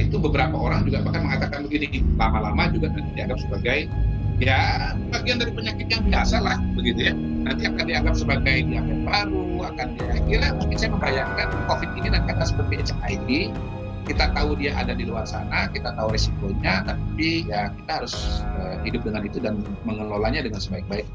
itu beberapa orang juga bahkan mengatakan begini, lama-lama juga nanti dianggap sebagai ya bagian dari penyakit yang biasa lah begitu ya. Nanti akan dianggap sebagai diabetes baru, akan kira mungkin saya membayangkan COVID ini nanti akan seperti HIV. Kita tahu dia ada di luar sana, kita tahu risikonya, tapi ya kita harus hidup dengan itu dan mengelolanya dengan sebaik-baik.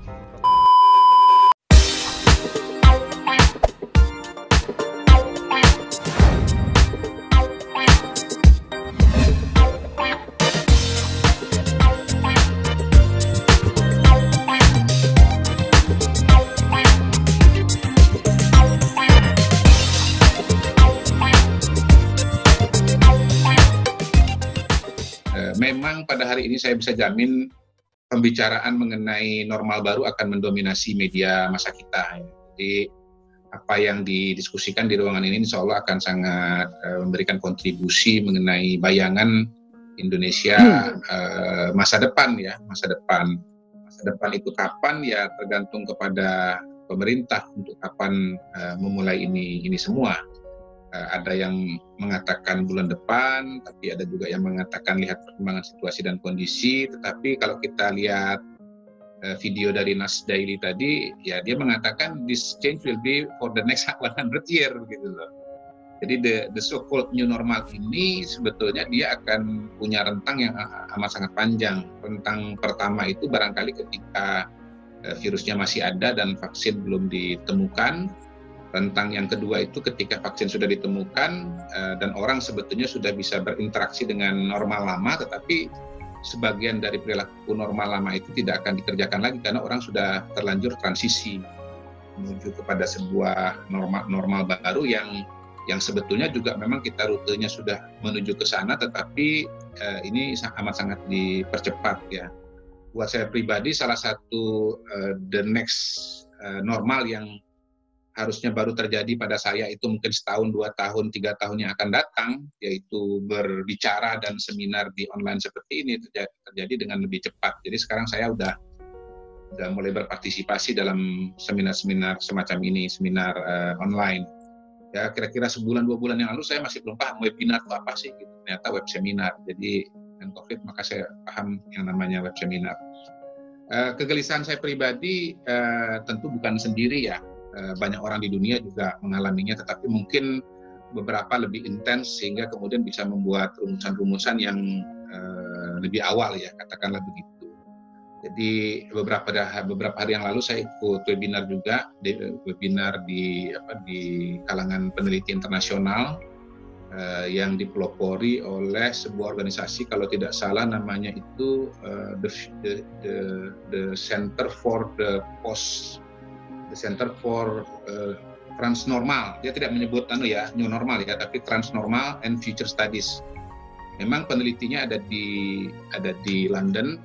Memang pada hari ini saya bisa jamin pembicaraan mengenai normal baru akan mendominasi media masa kita. Jadi apa yang didiskusikan di ruangan ini insya Allah akan sangat memberikan kontribusi mengenai bayangan Indonesia masa depan ya, masa depan. Masa depan itu kapan ya tergantung kepada pemerintah untuk kapan memulai ini semua. Ada yang mengatakan bulan depan, tapi ada juga yang mengatakan lihat perkembangan situasi dan kondisi. Tetapi kalau kita lihat video dari Nas Daily tadi, ya dia mengatakan this change will be for the next 100 year gitu loh. Jadi the so-called new normal ini sebetulnya dia akan punya rentang yang amat sangat panjang. Rentang pertama itu barangkali ketika virusnya masih ada dan vaksin belum ditemukan. Rentang yang kedua itu ketika vaksin sudah ditemukan dan orang sebetulnya sudah bisa berinteraksi dengan normal lama, tetapi sebagian dari perilaku normal lama itu tidak akan dikerjakan lagi karena orang sudah terlanjur transisi menuju kepada sebuah normal baru yang sebetulnya juga memang kita rutenya sudah menuju ke sana, tetapi ini amat sangat dipercepat ya. Buat saya pribadi salah satu the next normal yang harusnya baru terjadi pada saya itu mungkin setahun, 2 tahun, 3 tahun yang akan datang, yaitu berbicara dan seminar di online seperti ini terjadi dengan lebih cepat. Jadi sekarang saya udah mulai berpartisipasi dalam seminar-seminar semacam ini, seminar online. Ya kira-kira sebulan 2 bulan yang lalu saya masih belum paham webinar itu apa sih, gitu. Ternyata web seminar. Jadi dengan COVID maka saya paham yang namanya web seminar. Kegelisahan saya pribadi tentu bukan sendiri ya. Banyak orang di dunia juga mengalaminya, tetapi mungkin beberapa lebih intens sehingga kemudian bisa membuat rumusan-rumusan yang lebih awal ya, katakanlah begitu. Jadi beberapa hari yang lalu saya ikut webinar juga, webinar di kalangan peneliti internasional yang dipelopori oleh sebuah organisasi, kalau tidak salah namanya itu the Center for Transnormal. Dia tidak menyebut new normal ya, tapi Transnormal and Future Studies. Memang penelitinya ada di London.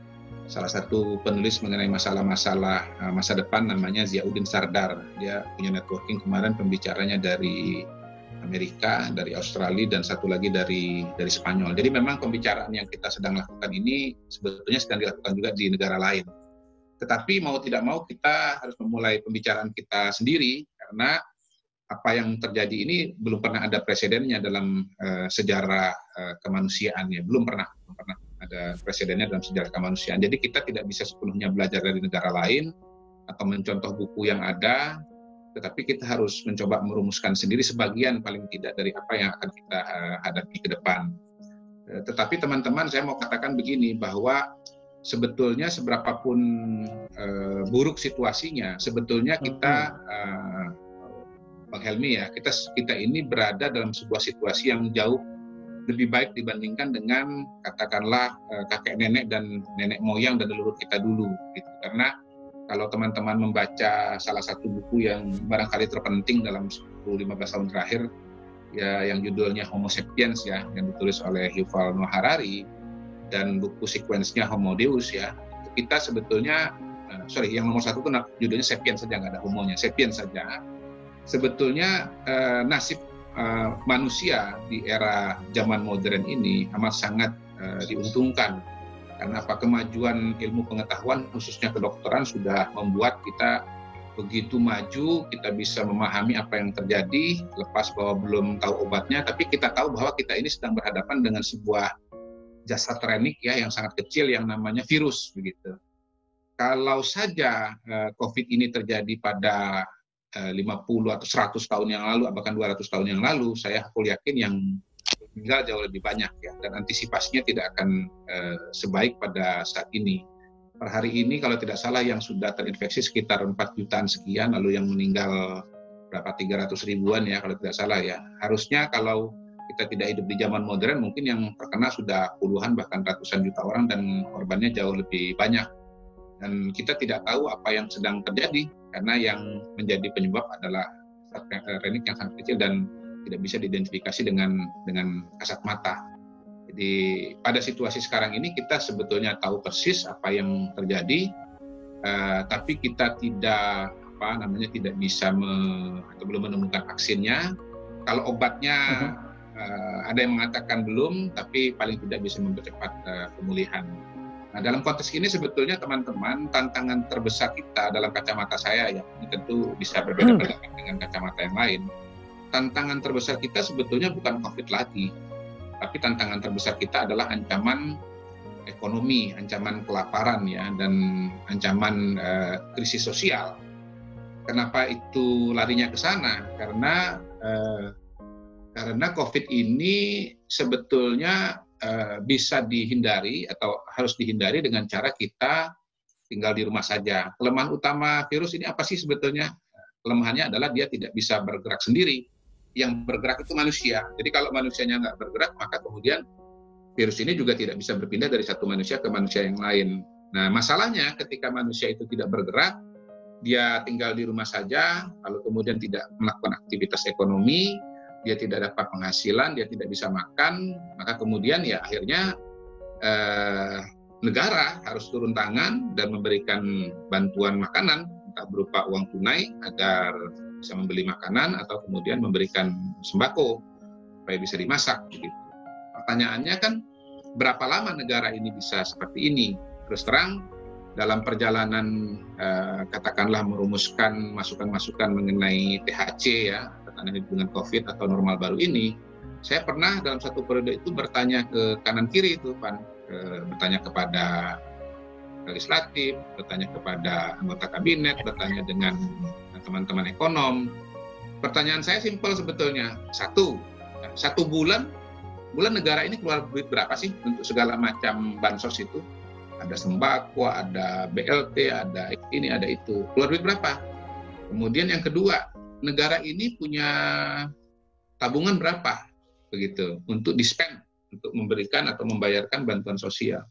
Salah satu penulis mengenai masalah-masalah masa depan namanya Ziauddin Sardar. Dia punya networking, kemarin pembicaranya dari Amerika, dari Australia, dan satu lagi dari Spanyol. Jadi memang pembicaraan yang kita sedang lakukan ini sebetulnya sedang dilakukan juga di negara lain. Tetapi mau tidak mau kita harus memulai pembicaraan kita sendiri karena apa yang terjadi ini belum pernah ada presidennya dalam sejarah kemanusiaan ya, belum pernah ada presidennya dalam sejarah kemanusiaan. Jadi kita tidak bisa sepenuhnya belajar dari negara lain atau mencontoh buku yang ada, tetapi kita harus mencoba merumuskan sendiri sebagian paling tidak dari apa yang akan kita hadapi ke depan. Tetapi teman-teman, saya mau katakan begini bahwa sebetulnya seberapapun buruk situasinya, sebetulnya kita, Bang Helmi ya, kita ini berada dalam sebuah situasi yang jauh lebih baik dibandingkan dengan katakanlah kakek nenek dan nenek moyang dan leluhur kita dulu. Gitu. Karena kalau teman-teman membaca salah satu buku yang barangkali terpenting dalam 10-15 tahun terakhir, ya yang judulnya Homo Sapiens ya, yang ditulis oleh Yuval Noah Harari, dan buku sekuensnya Homo Deus ya, kita sebetulnya yang nomor 1 itu judulnya Sapiens saja, nggak ada homonya, Sapiens saja. Sebetulnya nasib manusia di era zaman modern ini amat sangat diuntungkan karena kemajuan ilmu pengetahuan khususnya kedokteran sudah membuat kita begitu maju, kita bisa memahami apa yang terjadi, lepas bahwa belum tahu obatnya, tapi kita tahu bahwa kita ini sedang berhadapan dengan sebuah jasad renik ya yang sangat kecil yang namanya virus begitu. Kalau saja COVID ini terjadi pada 50 atau 100 tahun yang lalu, bahkan 200 tahun yang lalu, aku yakin yang meninggal jauh lebih banyak ya, dan antisipasinya tidak akan sebaik pada saat ini. Per hari ini kalau tidak salah yang sudah terinfeksi sekitar 4 jutaan sekian, lalu yang meninggal berapa 300 ribuan ya kalau tidak salah ya. Harusnya kalau kita tidak hidup di zaman modern mungkin yang terkena sudah puluhan bahkan ratusan juta orang dan korbannya jauh lebih banyak. Dan kita tidak tahu apa yang sedang terjadi karena yang menjadi penyebab adalah renik yang sangat kecil dan tidak bisa diidentifikasi dengan kasat mata. Jadi pada situasi sekarang ini kita sebetulnya tahu persis apa yang terjadi, tapi kita tidak bisa atau belum menemukan vaksinnya. Kalau obatnya ada yang mengatakan belum, tapi paling tidak bisa mempercepat pemulihan. Nah, dalam konteks ini sebetulnya teman-teman, tantangan terbesar kita dalam kacamata saya ya, ini tentu bisa berbeda dengan kacamata yang lain. Tantangan terbesar kita sebetulnya bukan COVID lagi, tapi tantangan terbesar kita adalah ancaman ekonomi, ancaman kelaparan ya, dan ancaman krisis sosial. Kenapa itu larinya ke sana? Karena COVID ini sebetulnya bisa dihindari atau harus dihindari dengan cara kita tinggal di rumah saja. Kelemahan utama virus ini apa sih sebetulnya? Kelemahannya adalah dia tidak bisa bergerak sendiri. Yang bergerak itu manusia. Jadi kalau manusianya nggak bergerak, maka kemudian virus ini juga tidak bisa berpindah dari satu manusia ke manusia yang lain. Nah, masalahnya ketika manusia itu tidak bergerak, dia tinggal di rumah saja, lalu kemudian tidak melakukan aktivitas ekonomi, dia tidak dapat penghasilan, dia tidak bisa makan, maka kemudian ya akhirnya negara harus turun tangan dan memberikan bantuan makanan, entah berupa uang tunai agar bisa membeli makanan atau kemudian memberikan sembako supaya bisa dimasak. Gitu. Pertanyaannya kan berapa lama negara ini bisa seperti ini? Terus terang dalam perjalanan katakanlah merumuskan masukan-masukan mengenai THC ya, dengan COVID atau normal baru ini, saya pernah dalam satu periode itu bertanya ke kanan kiri itu, Pan, bertanya kepada legislatif, bertanya kepada anggota kabinet, bertanya dengan teman-teman ekonom. Pertanyaan saya simpel sebetulnya, satu bulan negara ini keluar duit berapa sih untuk segala macam bansos itu? Ada sembako, ada BLT, ada ini, ada itu. Keluar duit berapa? Kemudian yang kedua, negara ini punya tabungan berapa begitu untuk di-spend, untuk memberikan atau membayarkan bantuan sosial.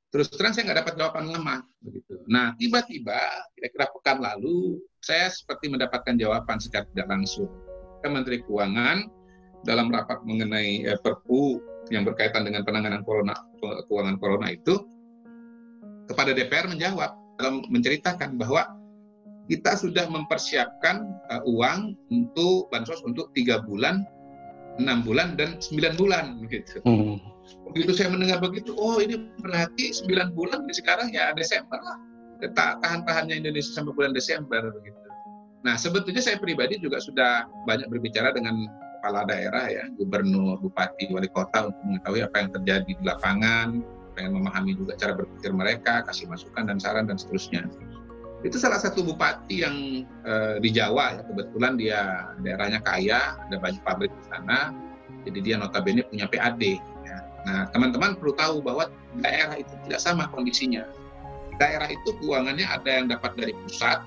Terus terang saya nggak dapat jawaban lemah begitu. Nah, tiba-tiba kira-kira pekan lalu saya seperti mendapatkan jawaban secara tidak langsung. Menteri Keuangan dalam rapat mengenai Perpu yang berkaitan dengan penanganan keuangan corona itu kepada DPR menjawab dalam menceritakan bahwa kita sudah mempersiapkan uang untuk bansos untuk 3 bulan, 6 bulan, dan 9 bulan. Begitu. Begitu saya mendengar begitu, oh ini berarti 9 bulan, sekarang ya Desember lah. Tahan-tahannya Indonesia sampai bulan Desember. Begitu. Nah sebetulnya saya pribadi juga sudah banyak berbicara dengan kepala daerah ya, gubernur, bupati, wali kota untuk mengetahui apa yang terjadi di lapangan, pengen memahami juga cara berpikir mereka, kasih masukan dan saran dan seterusnya. Itu salah satu bupati yang di Jawa ya, kebetulan dia daerahnya kaya, ada banyak pabrik di sana, jadi dia notabene punya PAD. Ya. Nah teman-teman perlu tahu bahwa daerah itu tidak sama kondisinya. Daerah itu keuangannya ada yang dapat dari pusat,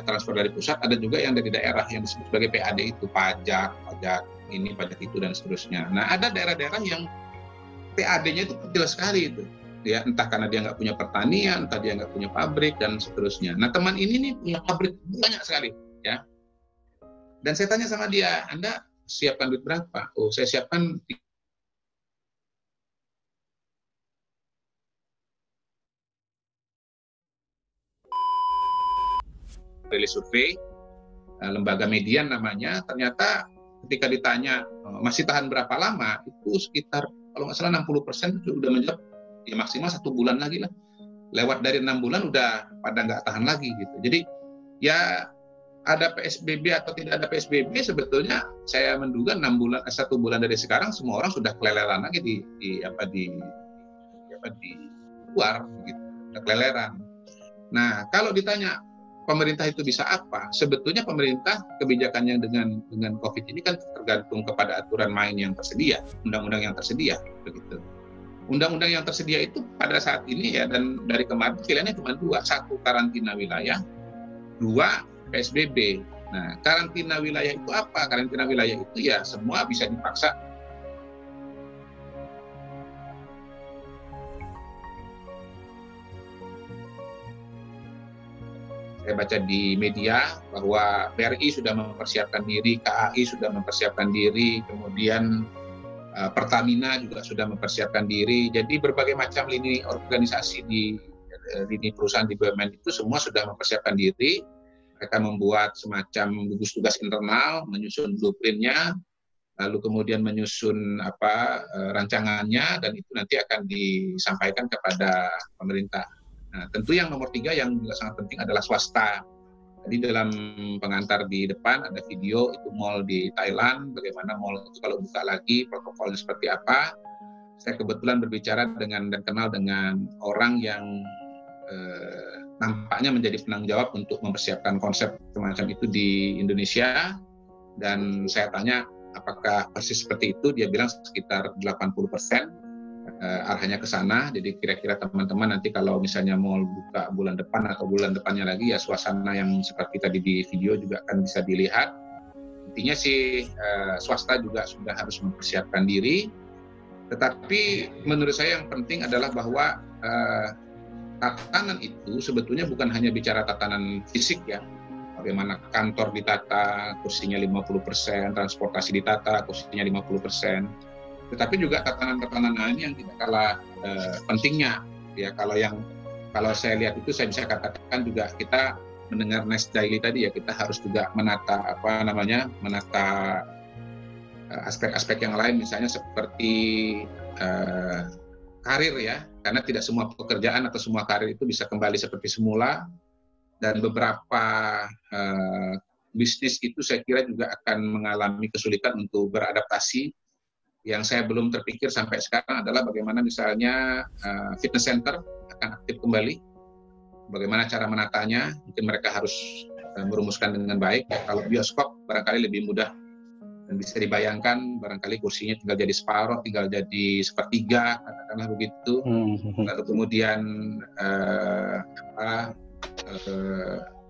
transfer dari pusat, ada juga yang dari daerah yang disebut sebagai PAD itu, pajak ini, pajak itu dan seterusnya. Nah ada daerah-daerah yang PAD-nya itu kecil sekali itu. Ya, entah karena dia nggak punya pertanian, entah dia nggak punya pabrik dan seterusnya. Nah teman ini nih punya pabrik banyak sekali, ya. Dan saya tanya sama dia, Anda siapkan duit berapa? Oh, saya siapkan rilis survei lembaga Median namanya. Ternyata ketika ditanya masih tahan berapa lama, itu sekitar kalau nggak salah 60% itu udah menjawab ya maksimal 1 bulan lagi lah. Lewat dari 6 bulan udah pada nggak tahan lagi gitu. Jadi ya ada PSBB atau tidak ada PSBB, sebetulnya saya menduga 1 bulan dari sekarang semua orang sudah keleleran lagi di luar, begitu, sudah keleleran. Nah, kalau ditanya pemerintah itu bisa apa? Sebetulnya pemerintah kebijakannya dengan COVID ini kan tergantung kepada aturan main yang tersedia, undang-undang yang tersedia, begitu. Undang-undang yang tersedia itu pada saat ini ya, dan dari kemarin pilihannya cuma 2, 1 karantina wilayah, 2 PSBB. Nah, karantina wilayah itu apa? Karantina wilayah itu ya semua bisa dipaksa. Saya baca di media bahwa BRI sudah mempersiapkan diri, KAI sudah mempersiapkan diri, kemudian Pertamina juga sudah mempersiapkan diri. Jadi berbagai macam lini organisasi di lini perusahaan di BUMN itu semua sudah mempersiapkan diri. Mereka membuat semacam gugus tugas internal, menyusun blueprint-nya, lalu kemudian menyusun rancangannya, dan itu nanti akan disampaikan kepada pemerintah. Nah, tentu yang nomor 3 yang juga sangat penting adalah swasta. Tadi dalam pengantar di depan ada video itu mall di Thailand, bagaimana mall itu kalau buka lagi protokolnya seperti apa. Saya kebetulan berbicara dan kenal dengan orang yang nampaknya menjadi penanggung jawab untuk mempersiapkan konsep semacam itu di Indonesia, dan saya tanya apakah persis seperti itu, dia bilang sekitar 80% arahnya ke sana. Jadi kira-kira teman-teman nanti kalau misalnya mau buka bulan depan atau bulan depannya lagi, ya suasana yang seperti tadi di video juga akan bisa dilihat. Intinya sih swasta juga sudah harus mempersiapkan diri, tetapi menurut saya yang penting adalah bahwa tatanan itu sebetulnya bukan hanya bicara tatanan fisik ya, bagaimana kantor ditata, kursinya 50%, transportasi ditata, kursinya 50%, tetapi juga tatanan-tatanan lain yang tidak kalah pentingnya. Ya, kalau saya lihat itu, saya bisa katakan juga kita mendengar Next Daily tadi ya, kita harus juga menata aspek-aspek yang lain, misalnya seperti karir ya, karena tidak semua pekerjaan atau semua karir itu bisa kembali seperti semula, dan beberapa bisnis itu saya kira juga akan mengalami kesulitan untuk beradaptasi. Yang saya belum terpikir sampai sekarang adalah bagaimana misalnya fitness center akan aktif kembali, bagaimana cara menatanya, mungkin mereka harus merumuskan dengan baik. Ya, kalau bioskop barangkali lebih mudah dan bisa dibayangkan, barangkali kursinya tinggal jadi separuh, tinggal jadi sepertiga, katakanlah begitu. Lalu kemudian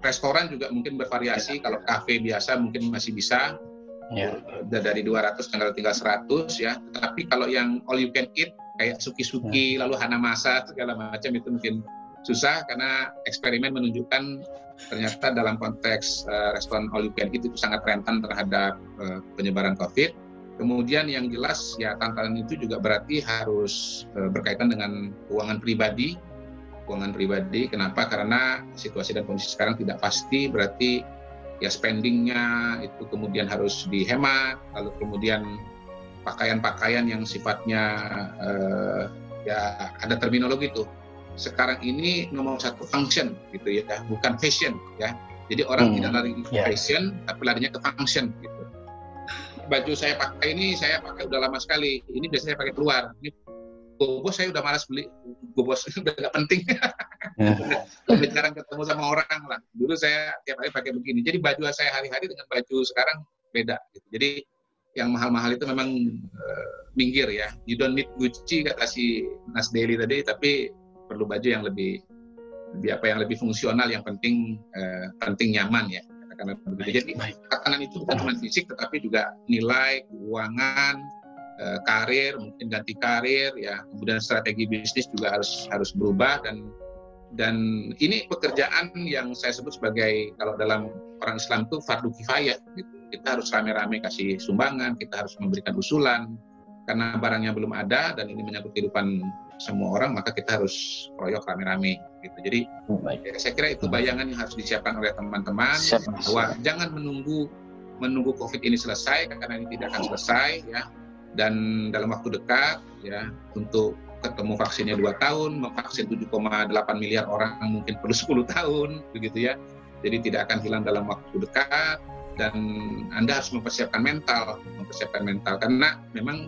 restoran juga mungkin bervariasi. Kalau kafe biasa mungkin masih bisa, dari 200 tinggal 100 ya. Tapi kalau yang all you can eat kayak suki-suki, lalu hanamasa segala macam, itu mungkin susah, karena eksperimen menunjukkan ternyata dalam konteks restoran all you can eat itu sangat rentan terhadap penyebaran COVID. Kemudian yang jelas ya, tantangan itu juga berarti harus berkaitan dengan keuangan pribadi. Kenapa? Karena situasi dan kondisi sekarang tidak pasti, berarti ya spendingnya itu kemudian harus dihemat. Lalu kemudian pakaian-pakaian yang sifatnya ya ada terminologi tuh. Sekarang ini nomor 1 function gitu ya, bukan fashion ya. Jadi orang tidak lari ke fashion, tapi larinya ke function gitu. Baju saya pakai ini, saya pakai udah lama sekali. Ini biasanya saya pakai keluar. Ini gobos saya udah malas beli. Gobos udah nggak penting. Udah jarang ketemu sama orang lah. Dulu saya tiap hari pakai begini. Jadi baju saya hari-hari dengan baju sekarang beda. Gitu. Jadi yang mahal-mahal itu memang minggir ya. You don't need Gucci kata si Nas Daily tadi, tapi perlu baju yang lebih fungsional, yang penting nyaman ya, katakanlah begitu. Jadi tatanan itu bukan cuma fisik, tetapi juga nilai, keuangan, karir, mungkin ganti karir ya, kemudian strategi bisnis juga harus berubah, dan ini pekerjaan yang saya sebut sebagai, kalau dalam orang Islam itu fardu kifayah gitu. Kita harus rame-rame kasih sumbangan, kita harus memberikan usulan, karena barangnya belum ada dan ini menyangkut kehidupan semua orang, maka kita harus royok rame-rame gitu. Jadi ya, saya kira itu bayangan yang harus disiapkan oleh teman-teman, bahwa jangan menunggu COVID ini selesai, karena ini tidak akan selesai ya, dan dalam waktu dekat ya, untuk ketemu vaksinnya 2 tahun, memvaksin 7,8 miliar orang mungkin perlu 10 tahun begitu ya. jadi tidak akan hilang dalam waktu dekat, dan Anda harus mempersiapkan mental karena memang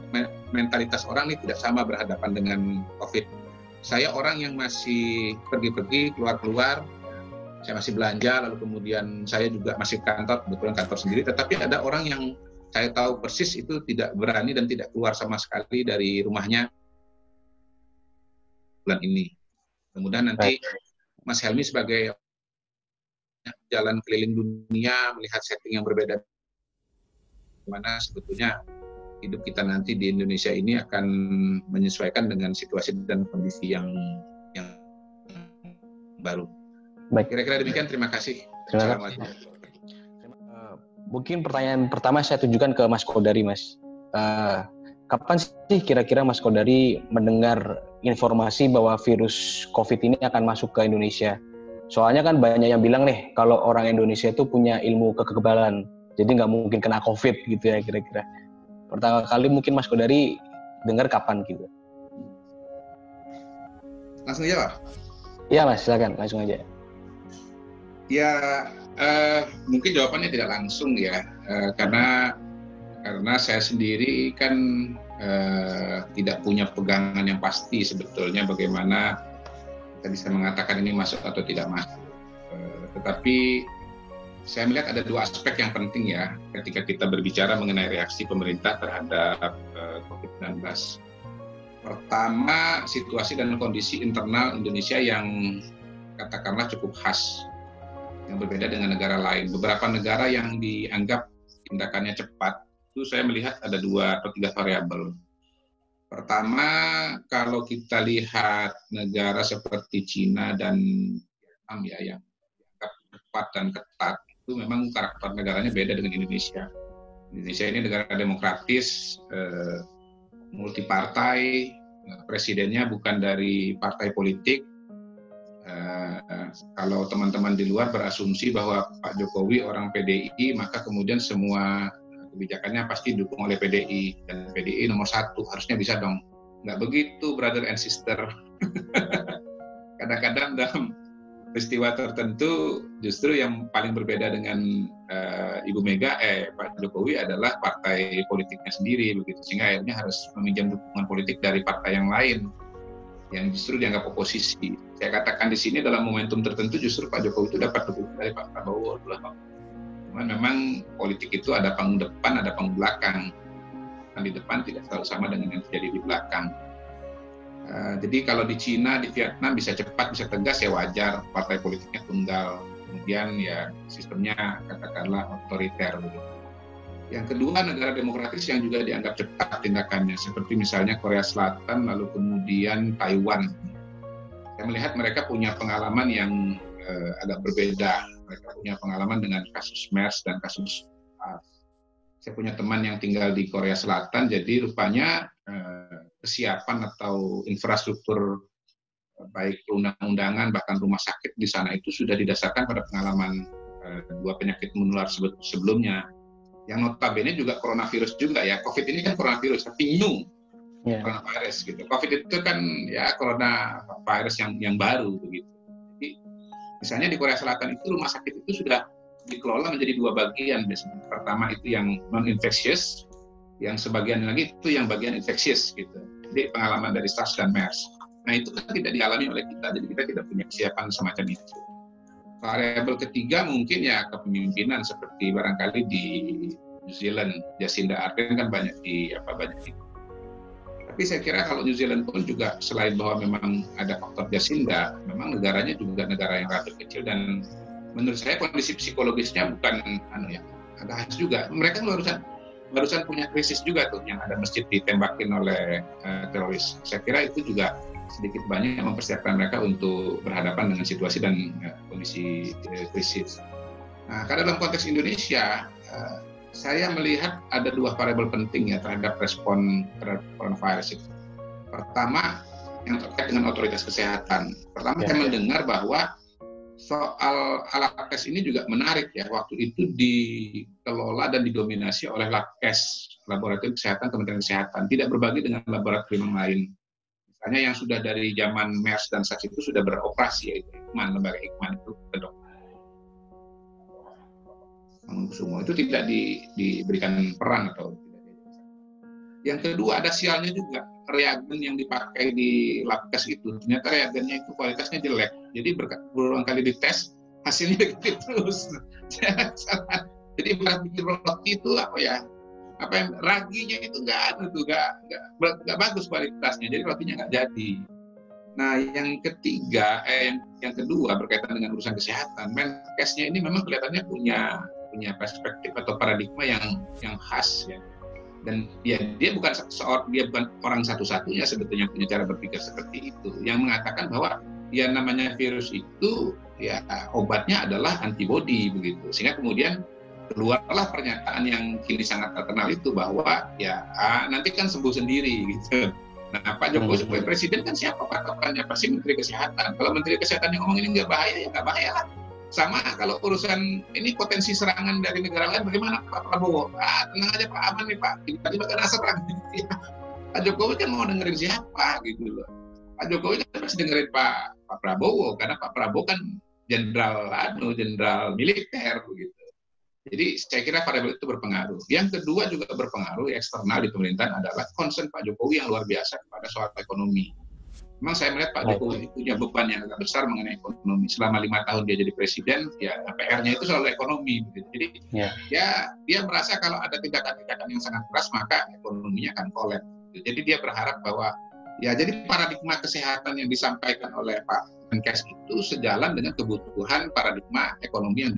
mentalitas orang ini tidak sama berhadapan dengan COVID. Saya orang yang masih pergi-pergi, keluar-keluar, saya masih belanja, lalu kemudian saya juga masih kantor, kebetulan kantor sendiri, tetapi ada orang yang saya tahu persis itu tidak berani dan tidak keluar sama sekali dari rumahnya bulan ini. Kemudian nanti Mas Helmi sebagai jalan keliling dunia melihat setting yang berbeda, mana sebetulnya hidup kita nanti di Indonesia ini akan menyesuaikan dengan situasi dan kondisi yang baru. Baik. Kira-kira demikian. Terima kasih. Terima kasih. Mungkin pertanyaan pertama saya tujukan ke Mas Kodari, Mas. Kapan sih kira-kira Mas Kodari mendengar informasi bahwa virus COVID ini akan masuk ke Indonesia? Soalnya kan banyak yang bilang nih, kalau orang Indonesia itu punya ilmu kekebalan, jadi nggak mungkin kena COVID gitu ya kira-kira. Pertama kali mungkin Mas Kodari dengar kapan gitu? Langsung jawab? Iya Mas, silakan langsung aja. Ya, mungkin jawabannya tidak langsung ya, karena saya sendiri kan tidak punya pegangan yang pasti sebetulnya bagaimana kita bisa mengatakan ini masuk atau tidak masuk. Tetapi saya melihat ada dua aspek yang penting ya ketika kita berbicara mengenai reaksi pemerintah terhadap COVID-19. Pertama, situasi dan kondisi internal Indonesia yang katakanlah cukup khas, yang berbeda dengan negara lain. Beberapa negara yang dianggap tindakannya cepat, itu saya melihat ada 2 atau 3 variabel. Pertama, kalau kita lihat negara seperti Cina dan Vietnam ya, yang dianggap cepat dan ketat, itu memang karakter negaranya beda dengan Indonesia. Indonesia ini negara demokratis, multipartai, presidennya bukan dari partai politik. Kalau teman-teman di luar berasumsi bahwa Pak Jokowi orang PDI, maka kemudian semua kebijakannya pasti didukung oleh PDI, dan PDI nomor 1, harusnya bisa dong. Nggak begitu, brother and sister. Kadang-kadang dalam peristiwa tertentu justru yang paling berbeda dengan Ibu Mega, Pak Jokowi adalah partai politiknya sendiri, begitu, sehingga akhirnya harus meminjam dukungan politik dari partai yang lain yang justru dianggap oposisi. Saya katakan di sini dalam momentum tertentu justru Pak Jokowi itu dapat dukungan dari Pak Prabowo. Cuman memang politik itu ada panggung depan, ada panggung belakang. Yang di depan tidak selalu sama dengan yang terjadi di belakang. Jadi kalau di Cina, di Vietnam bisa cepat, bisa tegas ya wajar, partai politiknya tunggal. Kemudian ya sistemnya katakanlah otoriter. Yang kedua, negara demokratis yang juga dianggap cepat tindakannya, seperti misalnya Korea Selatan, lalu kemudian Taiwan. Saya melihat mereka punya pengalaman yang agak berbeda. Mereka punya pengalaman dengan kasus MERS dan kasus SARS. Saya punya teman yang tinggal di Korea Selatan, jadi rupanya kesiapan atau infrastruktur baik perundang-undangan bahkan rumah sakit di sana itu sudah didasarkan pada pengalaman 2 penyakit menular sebelumnya. Yang notabene juga coronavirus juga ya. COVID ini kan coronavirus, tapi new coronavirus gitu. COVID itu kan ya coronavirus yang baru begitu. Jadi misalnya di Korea Selatan itu rumah sakit itu sudah dikelola menjadi 2 bagian biasanya. Pertama itu yang non-infectious, yang sebagian lagi itu yang bagian infectious gitu. Jadi pengalaman dari SARS dan MERS. Nah itu kan tidak dialami oleh kita, jadi kita tidak punya kesiapan semacam itu. Variabel ketiga mungkin ya kepemimpinan, seperti barangkali di New Zealand, Jacinda Ardern kan banyak di. Tapi saya kira kalau New Zealand pun juga selain bahwa memang ada faktor Jacinda, memang negaranya juga negara yang relatif kecil, dan menurut saya kondisi psikologisnya bukan agak khas juga. Mereka barusan punya krisis juga tuh, yang ada masjid ditembakin oleh teroris. Saya kira itu juga sedikit banyak yang mempersiapkan mereka untuk berhadapan dengan situasi dan kondisi krisis. Nah, karena dalam konteks Indonesia, saya melihat ada 2 variabel penting ya terhadap respon terhadap coronavirus itu. Pertama, yang terkait dengan otoritas kesehatan. Pertama, saya mendengar bahwa soal alat tes ini juga menarik ya. Waktu itu dikelola dan didominasi oleh Labkes, Laboratorium Kesehatan Kementerian Kesehatan, tidak berbagi dengan laboratorium lain. Misalnya yang sudah dari zaman MERS dan SARS itu sudah beroperasi, yaitu Ikman, lembaga Ikman itu kedokteran. Mangunkusumo itu tidak diberikan peran atau tidak. Yang kedua ada sialnya juga, reagen yang dipakai di labkes itu ternyata reagennya itu kualitasnya jelek. Jadi berulang kali dites hasilnya negatif terus. Jadi bikin roti itu apa yang raginya itu nggak bagus kualitasnya, jadi rotinya nggak jadi. Nah, yang kedua berkaitan dengan urusan kesehatan, Menkesnya ini memang kelihatannya punya perspektif atau paradigma yang khas ya. Dan dia bukan orang satu-satunya sebetulnya punya cara berpikir seperti itu, yang mengatakan bahwa ya namanya virus itu ya obatnya adalah antibodi begitu. Sehingga kemudian keluarlah pernyataan yang kini sangat terkenal itu bahwa ya nanti kan sembuh sendiri gitu. Nah, Pak Jokowi sebagai presiden kan siapa patokannya? Pasti Menteri Kesehatan. Kalau Menteri Kesehatan yang ngomong ini nggak bahaya, ya nggak bahaya lah. Sama kalau urusan ini potensi serangan dari negara lain, bagaimana Pak Prabowo? Tenang aja Pak, aman nih Pak. Tiba-tiba kena serang. Pak Jokowi kan mau dengerin siapa gitu loh. Pak Jokowi kan pasti dengerin Pak Prabowo, karena Pak Prabowo kan jenderal militer begitu. Jadi saya kira variabel itu berpengaruh. Yang kedua juga berpengaruh eksternal di pemerintahan adalah concern Pak Jokowi yang luar biasa kepada soal ekonomi. Memang saya melihat Pak Jokowi punya beban yang agak besar mengenai ekonomi. Selama 5 tahun dia jadi presiden, ya PR-nya itu selalu ekonomi. Jadi ya dia merasa kalau ada tindakan-tindakan yang sangat keras maka ekonominya akan kolap. Jadi dia berharap bahwa ya jadi paradigma kesehatan yang disampaikan oleh Pak Menkes itu sejalan dengan kebutuhan paradigma ekonomi yang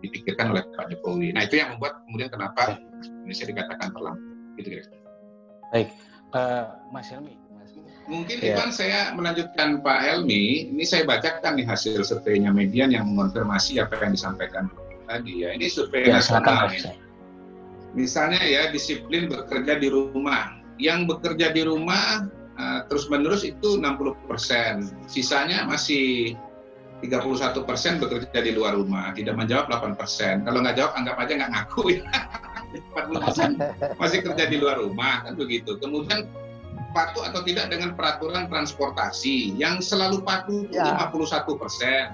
dipikirkan oleh Pak Jokowi. Nah, itu yang membuat kemudian kenapa Indonesia dikatakan terlambat. Gitu kira-kira. Baik, Mas Helmi. Mungkin Ivan saya melanjutkan Pak Helmi. Ini saya bacakan nih hasil surveinya Median yang mengonfirmasi apa yang disampaikan tadi ya. Ini survei nasional. Misalnya ya, disiplin bekerja di rumah. Yang bekerja di rumah terus-menerus itu 60%. Sisanya masih 31% bekerja di luar rumah, tidak menjawab 8%. Kalau nggak jawab, anggap aja nggak ngaku ya. 40% masih kerja di luar rumah, kan begitu. Kemudian patuh atau tidak dengan peraturan transportasi, yang selalu patuh itu 51%,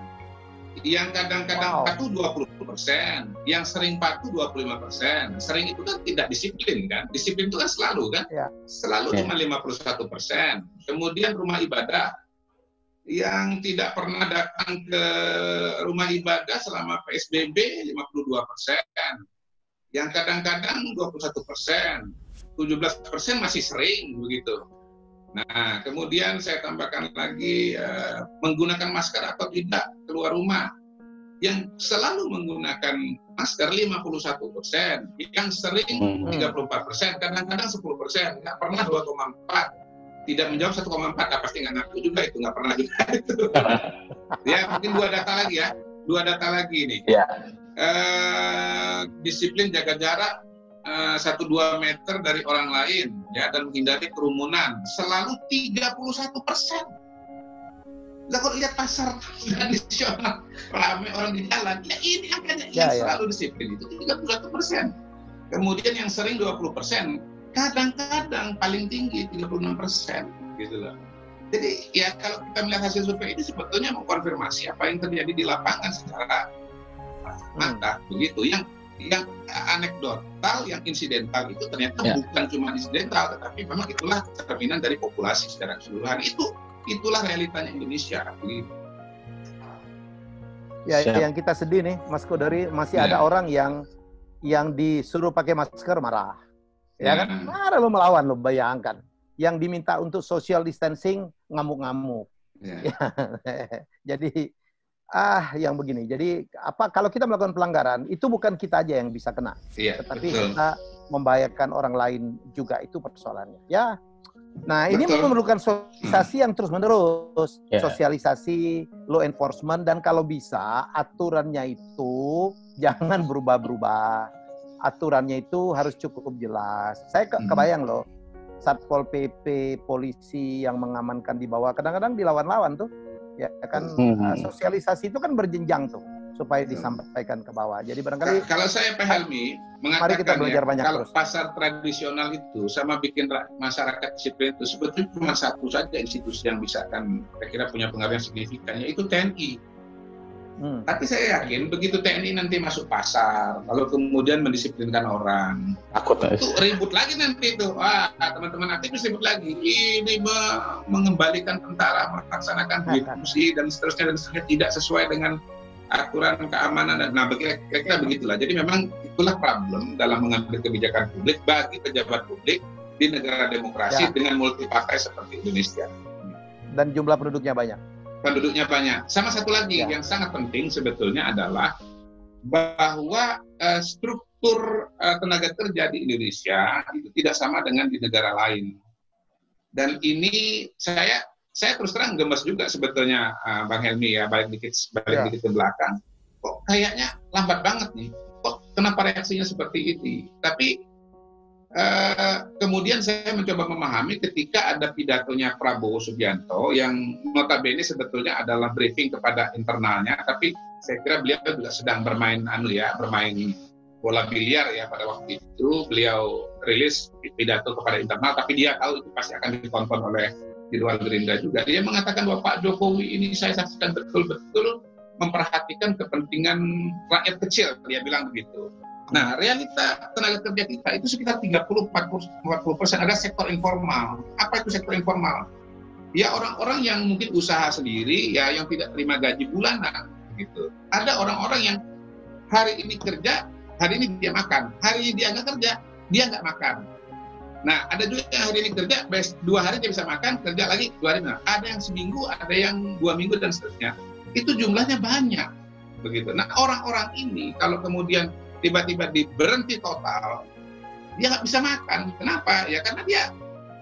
yang kadang-kadang patuh 20%, yang sering patuh 25%. Sering itu kan tidak disiplin kan? Disiplin itu kan selalu kan? Selalu cuma 51%. Kemudian rumah ibadah, yang tidak pernah datang ke rumah ibadah selama PSBB 52%, yang kadang-kadang 21%, 17% masih sering begitu. Nah, kemudian saya tambahkan lagi menggunakan masker atau tidak keluar rumah. Yang selalu menggunakan masker 51%, yang sering 34%, kadang-kadang 10%, nggak pernah 2,4%. Tidak menjawab 1,4, pasti nggak ngaku juga itu, nggak pernah juga itu. Ya, mungkin dua data lagi nih. Disiplin jaga jarak 1-2 meter dari orang lain, ya, dan menghindari kerumunan selalu 31%. Nah, kalau lihat pasar tradisional ramai orang di jalan, ya ini angkanya yang selalu disiplin itu 31%. Kemudian yang sering 20%. Kadang-kadang paling tinggi 36% gitu loh. Jadi ya kalau kita melihat hasil survei ini sebetulnya mengkonfirmasi apa yang terjadi di lapangan secara mata begitu. Yang anekdotal, yang insidental itu ternyata bukan cuma insidental, tetapi memang itulah cerminan dari populasi secara keseluruhan. Itulah realitanya Indonesia begitu. Ya, yang kita sedih nih Mas Kodari, masih ada orang yang disuruh pakai masker marah. Ya kan, marah lo melawan lo, bayangkan. Yang diminta untuk social distancing ngamuk-ngamuk. Jadi yang begini. Jadi kalau kita melakukan pelanggaran itu bukan kita aja yang bisa kena, tetapi kita membahayakan orang lain juga, itu persoalannya. Ya. Nah, ini memerlukan sosialisasi yang terus-menerus, sosialisasi, law enforcement, dan kalau bisa aturannya itu jangan berubah-berubah. Aturannya itu harus cukup jelas. Saya kebayang loh, Satpol PP, polisi yang mengamankan di bawah, kadang-kadang dilawan-lawan tuh, ya kan. Sosialisasi itu kan berjenjang tuh, supaya disampaikan ke bawah. Jadi barangkali kalau saya Pak Helmi mengatakan, mari kita belajar banyak kalau terus. Pasar tradisional itu sama bikin masyarakat disiplin itu sebetulnya cuma satu saja institusi yang bisa kan kira-kira punya pengaruh yang signifikan, yaitu TNI. Tapi saya yakin begitu TNI nanti masuk pasar, lalu kemudian mendisiplinkan orang, takut itu ribut lagi nanti tuh. Teman-teman aktivis ribut lagi. Ini mengembalikan tentara melaksanakan fungsi dan seterusnya tidak sesuai dengan aturan keamanan. Nah, kira-kira begitulah. Jadi memang itulah problem dalam mengambil kebijakan publik bagi pejabat publik di negara demokrasi dengan multipartai seperti Indonesia. Dan jumlah penduduknya banyak. Sama satu lagi yang sangat penting sebetulnya adalah bahwa struktur tenaga kerja di Indonesia itu tidak sama dengan di negara lain. Dan ini saya terus terang gemes juga sebetulnya Bang Helmi ya, balik dikit ke belakang. Kok kayaknya lambat banget nih. Kok kenapa reaksinya seperti ini? Tapi kemudian saya mencoba memahami ketika ada pidatonya Prabowo Subianto yang notabene sebetulnya adalah briefing kepada internalnya, tapi saya kira beliau juga sedang bermain bola biliar ya pada waktu itu. Beliau rilis pidato kepada internal, tapi dia tahu itu pasti akan ditonton oleh di luar Gerindra juga. Dia mengatakan bahwa Pak Jokowi ini saya saksikan betul-betul memperhatikan kepentingan rakyat kecil, dia bilang begitu. Nah, realita tenaga kerja kita itu sekitar 30-40% ada sektor informal. Apa itu sektor informal? Ya orang-orang yang mungkin usaha sendiri, ya yang tidak terima gaji bulanan, gitu. Ada orang-orang yang hari ini kerja, hari ini dia makan. Hari ini dia nggak kerja, dia nggak makan. Nah, ada juga yang hari ini kerja, 2 hari dia bisa makan, kerja lagi 2 hari. Nah, ada yang seminggu, ada yang 2 minggu dan seterusnya. Itu jumlahnya banyak, begitu. Nah, orang-orang ini kalau kemudian tiba-tiba diberhenti total, dia nggak bisa makan. Kenapa? Ya karena dia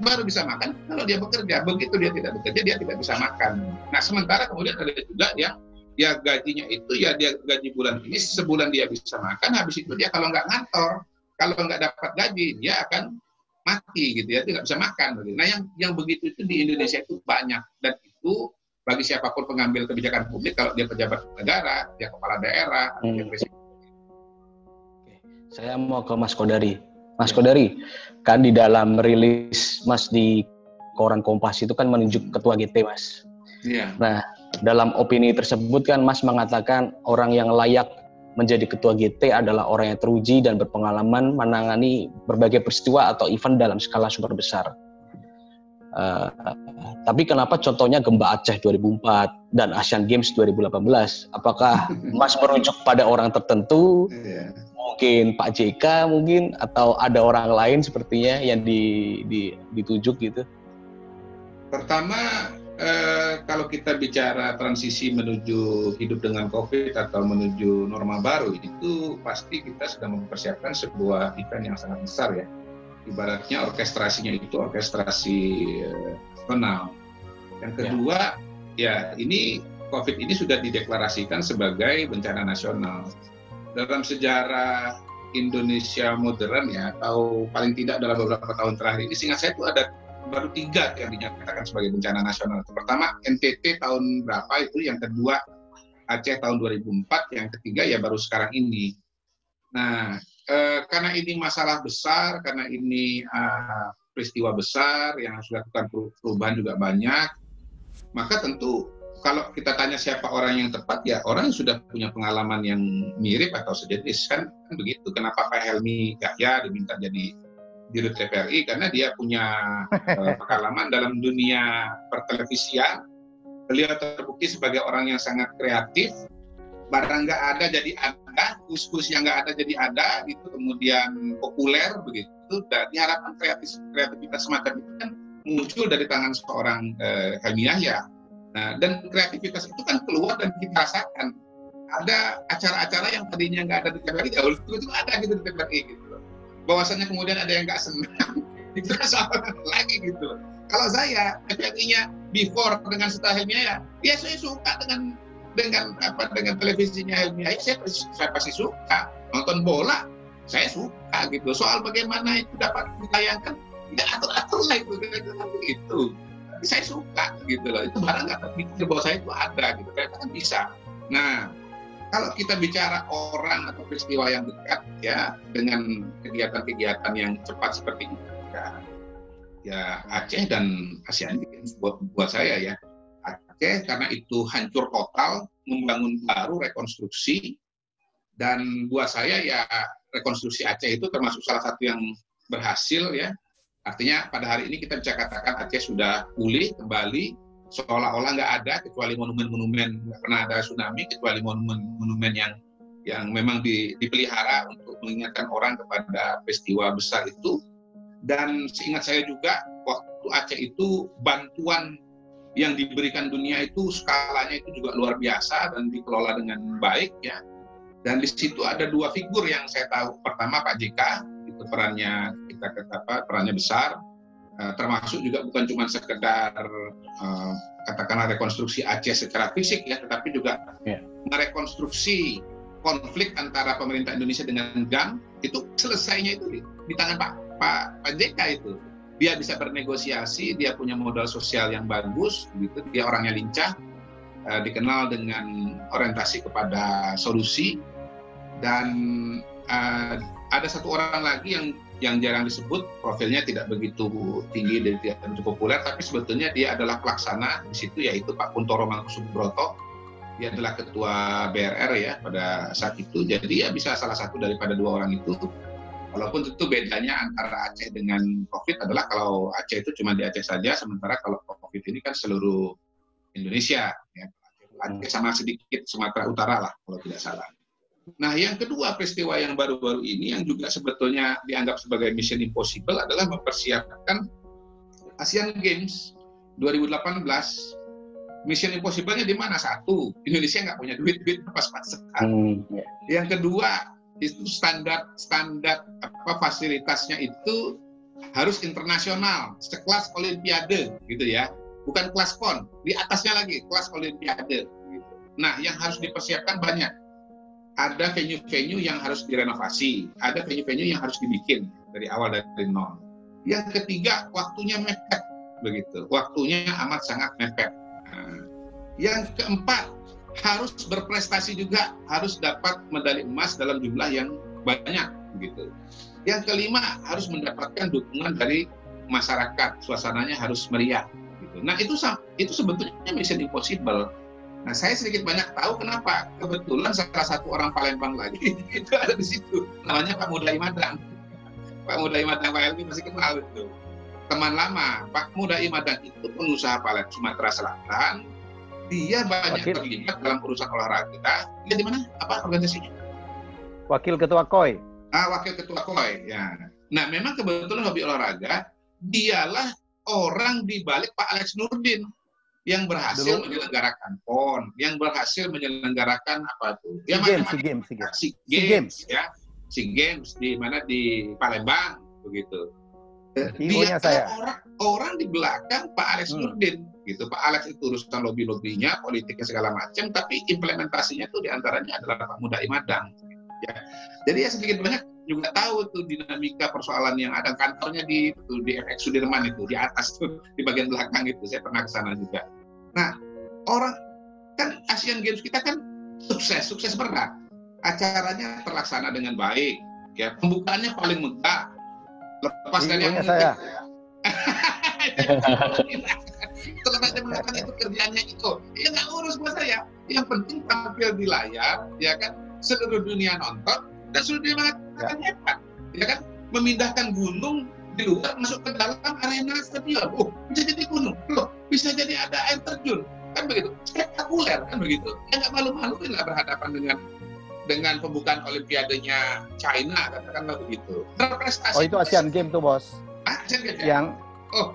baru bisa makan kalau dia bekerja. Begitu dia tidak bekerja, dia tidak bisa makan. Nah, sementara kemudian ada juga yang ya gajinya itu ya dia gaji bulan ini, sebulan dia bisa makan, habis itu dia kalau nggak ngantor, kalau nggak dapat gaji, dia akan mati gitu ya, dia nggak bisa makan. Nah, yang begitu itu di Indonesia itu banyak, dan itu bagi siapapun pengambil kebijakan publik, kalau dia pejabat negara, dia kepala daerah, dia presiden. Saya mau ke Mas Kodari. Mas Kodari, kan di dalam rilis Mas di koran Kompas itu kan menunjuk ketua GT, Mas. Iya. Nah, dalam opini tersebut kan Mas mengatakan orang yang layak menjadi ketua GT adalah orang yang teruji dan berpengalaman menangani berbagai peristiwa atau event dalam skala super besar. Tapi kenapa contohnya Gempa Aceh 2004 dan Asian Games 2018? Apakah Mas merujuk pada orang tertentu? Mungkin Pak JK mungkin, atau ada orang lain sepertinya yang ditujuk gitu? Pertama, kalau kita bicara transisi menuju hidup dengan COVID atau menuju normal baru, itu pasti kita sedang mempersiapkan sebuah event yang sangat besar ya. Ibaratnya orkestrasinya itu orkestrasi nasional. Yang kedua, ya ini COVID ini sudah dideklarasikan sebagai bencana nasional. Dalam sejarah Indonesia modern ya, atau paling tidak dalam beberapa tahun terakhir ini, seingat saya itu ada baru 3 yang dinyatakan sebagai bencana nasional. Pertama NTT tahun berapa itu, yang kedua Aceh tahun 2004, yang ketiga ya baru sekarang ini. Nah, karena ini masalah besar, karena ini peristiwa besar yang harus dilakukan perubahan juga banyak, maka tentu kalau kita tanya siapa orang yang tepat, ya orang yang sudah punya pengalaman yang mirip atau sejenis, kan begitu. Kenapa Pak Helmi Yahya diminta jadi Dirut TVRI? Karena dia punya pengalaman dalam dunia pertelevisian. Beliau terbukti sebagai orang yang sangat kreatif. Barang nggak ada jadi ada, kus-kus yang nggak ada jadi ada, itu kemudian populer begitu. Dan diharapkan kreativitas semacam itu kan muncul dari tangan seorang Helmi Yahya. Nah, dan kreativitas itu kan keluar dan kita rasakan. Ada acara-acara yang tadinya nggak ada di TVRI, itu ada gitu di TVRI gitu. Bahwasanya kemudian ada yang nggak senang, itu kan soal lagi gitu. Kalau saya TVRI-nya before dengan setelah Helmi Yahya, ya saya suka dengan televisinya Helmi Yahya, saya pasti suka. Nonton bola, saya suka gitu. Soal bagaimana itu dapat ditayangkan, tidak atur-atur lah itu. Tapi saya suka gitu loh, itu barang nggak terpikir bahwa saya itu ada gitu, ternyata kan bisa. Nah, kalau kita bicara orang atau peristiwa yang dekat ya dengan kegiatan-kegiatan yang cepat seperti itu ya Aceh dan Asian Games buat saya ya, Aceh karena itu hancur total, membangun baru, rekonstruksi. Dan buat saya ya rekonstruksi Aceh itu termasuk salah satu yang berhasil ya. Artinya pada hari ini kita bisa katakan Aceh sudah pulih kembali, seolah-olah nggak ada kecuali monumen-monumen, nggak pernah ada tsunami kecuali monumen-monumen yang memang dipelihara untuk mengingatkan orang kepada peristiwa besar itu. Dan seingat saya juga waktu Aceh itu bantuan yang diberikan dunia itu skalanya itu juga luar biasa dan dikelola dengan baik ya. Dan di situ ada dua figur yang saya tahu. Pertama Pak JK, itu perannya perannya besar, termasuk juga bukan cuma sekedar katakanlah rekonstruksi Aceh secara fisik ya, tetapi juga merekonstruksi konflik antara pemerintah Indonesia dengan GAM. Itu selesainya itu di tangan Pak JK itu. Dia bisa bernegosiasi, dia punya modal sosial yang bagus, gitu. Dia orangnya lincah, dikenal dengan orientasi kepada solusi. Dan ada satu orang lagi yang jarang disebut, profilnya tidak begitu tinggi dan tidak begitu populer, tapi sebetulnya dia adalah pelaksana di situ, yaitu Pak Kuntoro Mangkusubroto. Dia adalah ketua BRR ya pada saat itu. Jadi ya bisa salah satu daripada dua orang itu. Walaupun tentu bedanya antara Aceh dengan COVID adalah kalau Aceh itu cuma di Aceh saja, sementara kalau COVID ini kan seluruh Indonesia. Ya. Aceh sama sedikit Sumatera Utara lah kalau tidak salah. Nah, yang kedua peristiwa yang baru-baru ini yang juga sebetulnya dianggap sebagai mission impossible adalah mempersiapkan Asian Games 2018. Mission impossible-nya di mana? Satu, Indonesia nggak punya duit pas-pasan. Yang kedua, itu standar fasilitasnya itu harus internasional, sekelas Olimpiade gitu ya, bukan kelas PON, di atasnya lagi kelas Olimpiade. Gitu. Nah, yang harus dipersiapkan banyak. Ada venue-venue yang harus direnovasi, ada venue-venue yang harus dibikin dari awal dari nol. Yang ketiga, waktunya mepet, begitu. Waktunya amat sangat mepet. Nah, yang keempat, harus berprestasi juga, harus dapat medali emas dalam jumlah yang banyak, begitu. Yang kelima, harus mendapatkan dukungan dari masyarakat, suasananya harus meriah, gitu. Nah, itu sebetulnya mission impossible. Nah, saya sedikit banyak tahu kenapa. Kebetulan salah satu orang Palembang lagi itu ada di situ. Namanya Pak Mudai Madang. Pak Mudai Madang, Pak Elvi masih kenal itu. Teman lama, Pak Mudai Madang itu pengusaha Palembang Sumatera Selatan. Dia banyak terlibat dalam urusan olahraga. Dia di mana? Apa organisasinya? Wakil Ketua KOI. Wakil Ketua KOI. Ya. Nah, memang kebetulan hobi olahraga, dialah orang di balik Pak Alex Nurdin yang berhasil menyelenggarakan PON, yang berhasil menyelenggarakan apa itu? SEA Games di mana di Palembang begitu. Dia orang di belakang Pak Alex Nurdin gitu. Pak Alex itu urusan lobby-lobbynya, politiknya segala macam, tapi implementasinya itu diantaranya adalah Pak Mudai Madang. Ya. Jadi ya sedikit banyak juga tahu tuh dinamika persoalan yang ada. Kantornya di FX Sudirman itu di atas tuh di bagian belakang itu, saya pernah ke sana juga. Nah, orang kan Asian Games kita kan sukses berat. Acaranya terlaksana dengan baik, ya. Pembukaannya paling megah. Lepas dari yang saya. Terlepas dari mengatakan itu kerjaannya itu, ya nggak urus buat saya. Yang penting tampil di layar, ya kan, seluruh dunia nonton dan seluruh dunia mengatakan hebat, ya kan, memindahkan gunung di luar masuk ke dalam arena stadion. Bisa jadi gunung, bisa jadi ada air terjun, kan begitu, spektakuler, kan begitu. Ya nggak malu-maluin lah berhadapan dengan pembukaan Olimpiadenya China, katakanlah begitu. Berprestasi. Itu Asian Games tuh, Bos. Asian Games ya?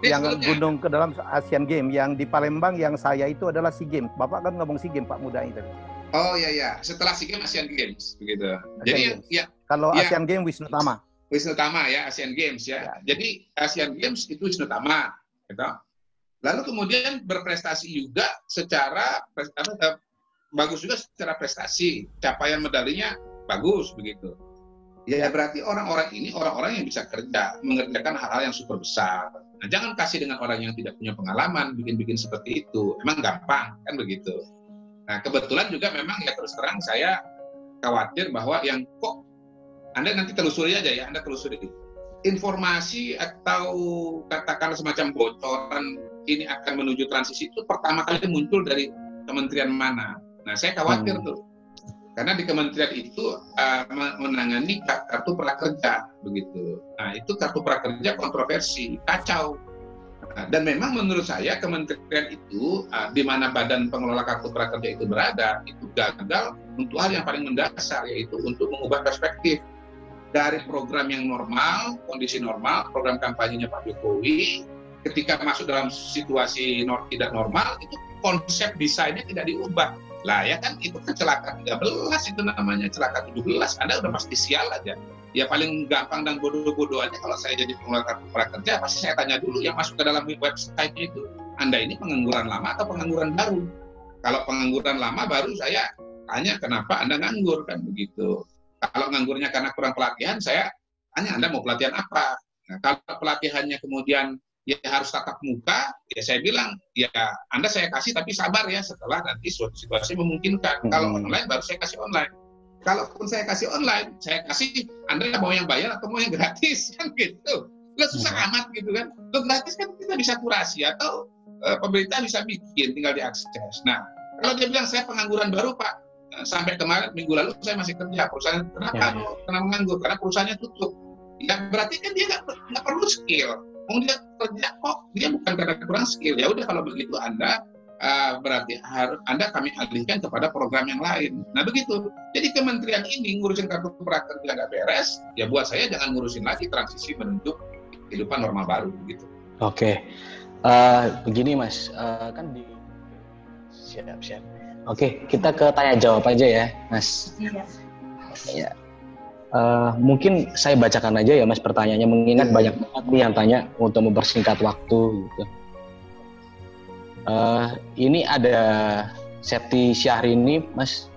Yang gunung ke dalam Asian Games, yang di Palembang yang saya itu adalah SEA Games. Bapak kan ngomong SEA Games, Pak Mudai tadi. Oh iya, setelah SEA Games Asian Games begitu. Jadi ya. Kalau Asian Games Wisnu Tama. Wisnu Tama ya, Asian Games ya. Jadi Asian Games itu Wisnu Tama, gitu. Lalu kemudian berprestasi juga secara bagus juga secara prestasi, capaian medalinya bagus begitu. Ya berarti orang-orang ini orang-orang yang bisa kerja, mengerjakan hal-hal yang super besar. Nah, jangan kasih dengan orang yang tidak punya pengalaman bikin-bikin seperti itu. Emang gampang kan begitu. Nah, kebetulan juga memang ya terus terang saya khawatir bahwa yang kok Anda nanti telusuri aja ya, Anda telusuri. informasi atau katakan semacam bocoran ini akan menuju transisi itu pertama kali muncul dari kementerian mana. Nah, saya khawatir tuh. Karena di kementerian itu menangani kartu prakerja begitu. Nah, itu kartu prakerja kontroversi, kacau. Dan memang menurut saya kementerian itu di mana badan pengelola kartu prakerja itu berada, itu gagal untuk hal yang paling mendasar, yaitu untuk mengubah perspektif dari program yang normal, kondisi normal, program kampanyenya Pak Jokowi, ketika masuk dalam situasi tidak normal, itu konsep desainnya tidak diubah. Lah ya kan, itu kan celaka 13 itu namanya, celaka 17, Anda udah pasti sial aja. Ya paling gampang dan bodoh-bodoh aja kalau saya jadi pengelola kartu prakerja, pasti saya tanya dulu yang masuk ke dalam website itu, Anda ini pengangguran lama atau pengangguran baru? Kalau pengangguran lama baru saya tanya kenapa Anda nganggur, kan begitu. Kalau nganggurnya karena kurang pelatihan, saya tanya Anda mau pelatihan apa? Nah, kalau pelatihannya kemudian ya harus tatap muka, ya saya bilang, ya Anda saya kasih tapi sabar ya, setelah nanti suatu situasi memungkinkan. Kalau online baru saya kasih online. Kalaupun saya kasih online, saya kasih Anda mau yang bayar atau mau yang gratis, kan gitu. Lo susah amat gitu kan. Lo gratis kan kita bisa kurasi atau pemerintah bisa bikin, tinggal diakses. Nah, kalau dia bilang saya pengangguran baru Pak, sampai kemarin minggu lalu saya masih kerja, perusahaan kenapa menganggur? Karena perusahaannya tutup. Ya berarti kan dia nggak perlu skill. Dia kerja kok, dia bukan karena kurang skill. Ya udah kalau begitu Anda berarti Anda kami alihkan kepada program yang lain. Nah begitu. Jadi kementerian ini ngurusin kartu prakerja nggak beres, ya buat saya jangan ngurusin lagi transisi menuju kehidupan normal baru gitu. Oke. Begini Mas, kan di siap. Oke, kita ke tanya jawab aja ya, Mas. Iya. Ya. Mungkin saya bacakan aja ya, Mas, pertanyaannya. Mengingat banyak banget nih yang tanya untuk mempersingkat waktu, gitu. Ini ada Septi Syahrini, Mas.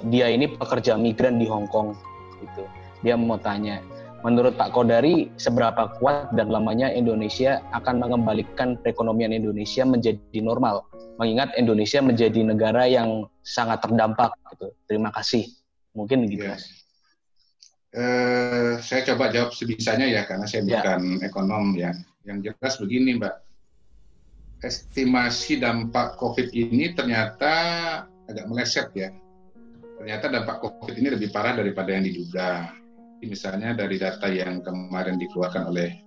Dia ini pekerja migran di Hong Kong, gitu. Dia mau tanya, menurut Pak Kodari, seberapa kuat dan lamanya Indonesia akan mengembalikan perekonomian Indonesia menjadi normal? Mengingat Indonesia menjadi negara yang sangat terdampak. Gitu. Terima kasih. Mungkin gitu, Mas. Saya coba jawab sebisanya ya, karena saya bukan ekonom ya. Yang jelas begini, Mbak. Estimasi dampak COVID ini ternyata agak meleset ya. Ternyata dampak COVID ini lebih parah daripada yang diduga. Misalnya dari data yang kemarin dikeluarkan oleh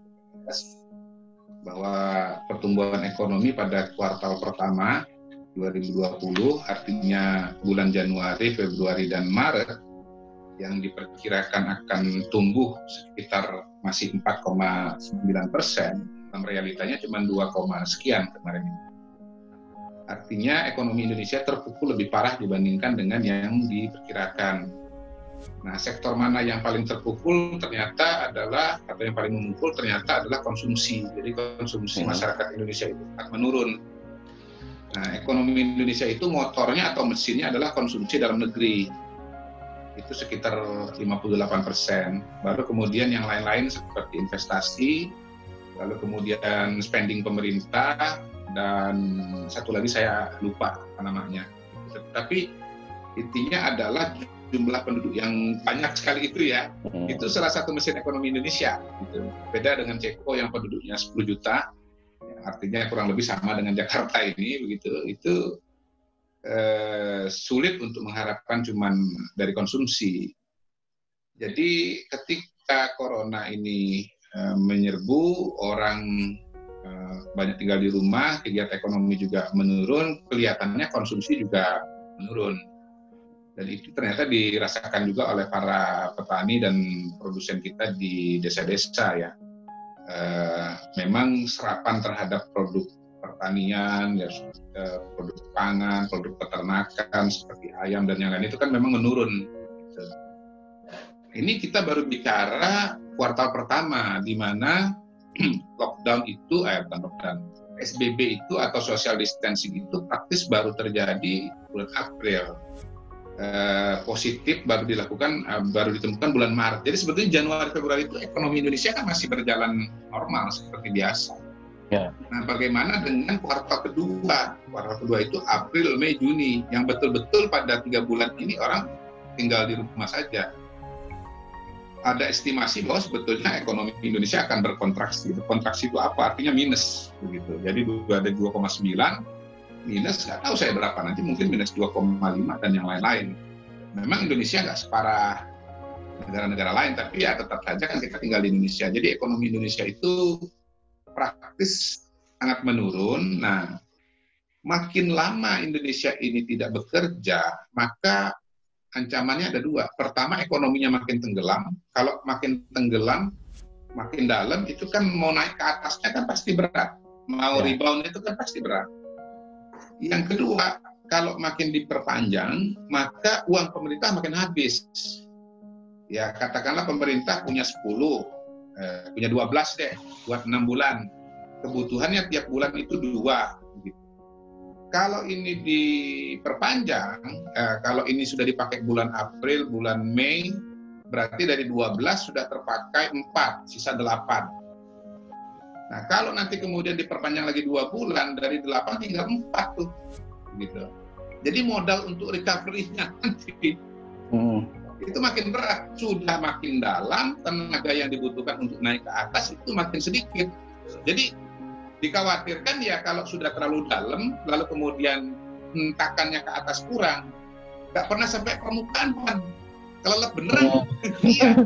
bahwa pertumbuhan ekonomi pada kuartal pertama 2020, artinya bulan Januari, Februari, dan Maret, yang diperkirakan akan tumbuh sekitar masih 4,9%, dalam realitanya cuma 2, sekian kemarin ini. Artinya ekonomi Indonesia terpukul lebih parah dibandingkan dengan yang diperkirakan. Nah, sektor mana yang paling terpukul ternyata adalah, atau yang paling memukul ternyata adalah konsumsi. Jadi konsumsi masyarakat Indonesia itu menurun. Nah, ekonomi Indonesia itu motornya atau mesinnya adalah konsumsi dalam negeri. Itu sekitar 58%. Baru kemudian yang lain-lain seperti investasi, lalu kemudian spending pemerintah, dan satu lagi saya lupa apa namanya. Tapi intinya adalah jumlah penduduk yang banyak sekali itu ya, itu salah satu mesin ekonomi Indonesia. Gitu. Beda dengan Ceko yang penduduknya 10 juta, artinya kurang lebih sama dengan Jakarta ini, begitu. Itu sulit untuk mengharapkan cuman dari konsumsi. Jadi ketika corona ini menyerbu, orang banyak tinggal di rumah, kegiatan ekonomi juga menurun, kelihatannya konsumsi juga menurun. Dan itu ternyata dirasakan juga oleh para petani dan produsen kita di desa-desa ya. Memang serapan terhadap produk pertanian, ya, produk pangan, produk peternakan seperti ayam dan yang lain itu kan memang menurun. Ini kita baru bicara kuartal pertama, di mana lockdown itu, bukan lockdown, PSBB itu atau social distancing itu praktis baru terjadi bulan April. Positif baru dilakukan, baru ditemukan bulan Maret. Jadi sebetulnya Januari Februari itu ekonomi Indonesia kan masih berjalan normal seperti biasa. Ya. Nah, bagaimana dengan kuartal kedua? Kuartal kedua itu April, Mei, Juni, yang betul-betul pada 3 bulan ini orang tinggal di rumah saja. ada estimasi bahwa sebetulnya ekonomi Indonesia akan berkontraksi. Kontraksi itu apa? Artinya minus, begitu. Jadi ada 2,9 minus, nggak tahu saya berapa nanti, mungkin minus 2,5 dan yang lain-lain. Memang Indonesia nggak separah negara-negara lain, tapi ya tetap saja kan kita tinggal di Indonesia. Jadi ekonomi Indonesia itu praktis sangat menurun. Nah, makin lama Indonesia ini tidak bekerja, maka ancamannya ada dua. Pertama, ekonominya makin tenggelam. Kalau makin tenggelam, makin dalam, itu kan mau naik ke atasnya kan pasti berat. Mau rebound itu kan pasti berat. Yang kedua, kalau makin diperpanjang, maka uang pemerintah makin habis. Ya, katakanlah pemerintah punya 10, punya 12 deh, buat 6 bulan. Kebutuhannya tiap bulan itu 2. Kalau ini diperpanjang, kalau ini sudah dipakai bulan April, bulan Mei, berarti dari 12 sudah terpakai 4, sisa 8. Nah, kalau nanti kemudian diperpanjang lagi 2 bulan, dari 8 tinggal 4 tuh. Gitu. Jadi modal untuk recovery-nya nanti itu makin berat. Sudah makin dalam, tenaga yang dibutuhkan untuk naik ke atas itu makin sedikit. Jadi dikhawatirkan ya kalau sudah terlalu dalam, lalu kemudian hentakannya ke atas kurang, nggak pernah sampai permukaan, kan? Kelelep beneran, iya,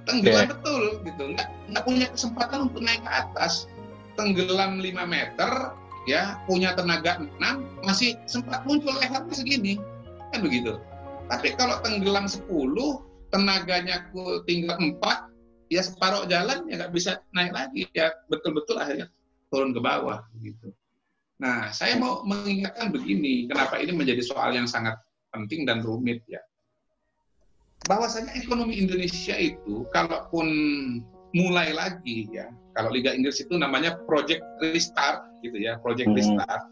tenggelam betul, gitu, nggak punya kesempatan untuk naik ke atas, tenggelam 5 meter, ya, punya tenaga 6, masih sempat muncul lehernya segini, kan begitu. Tapi kalau tenggelam 10, tenaganya tinggal 4, ya separuh jalan ya nggak bisa naik lagi, ya betul-betul akhirnya turun ke bawah gitu. Nah, saya mau mengingatkan begini, kenapa ini menjadi soal yang sangat penting dan rumit ya. Bahwasanya ekonomi Indonesia itu kalaupun mulai lagi ya, kalau Liga Inggris itu namanya project restart gitu ya, project restart.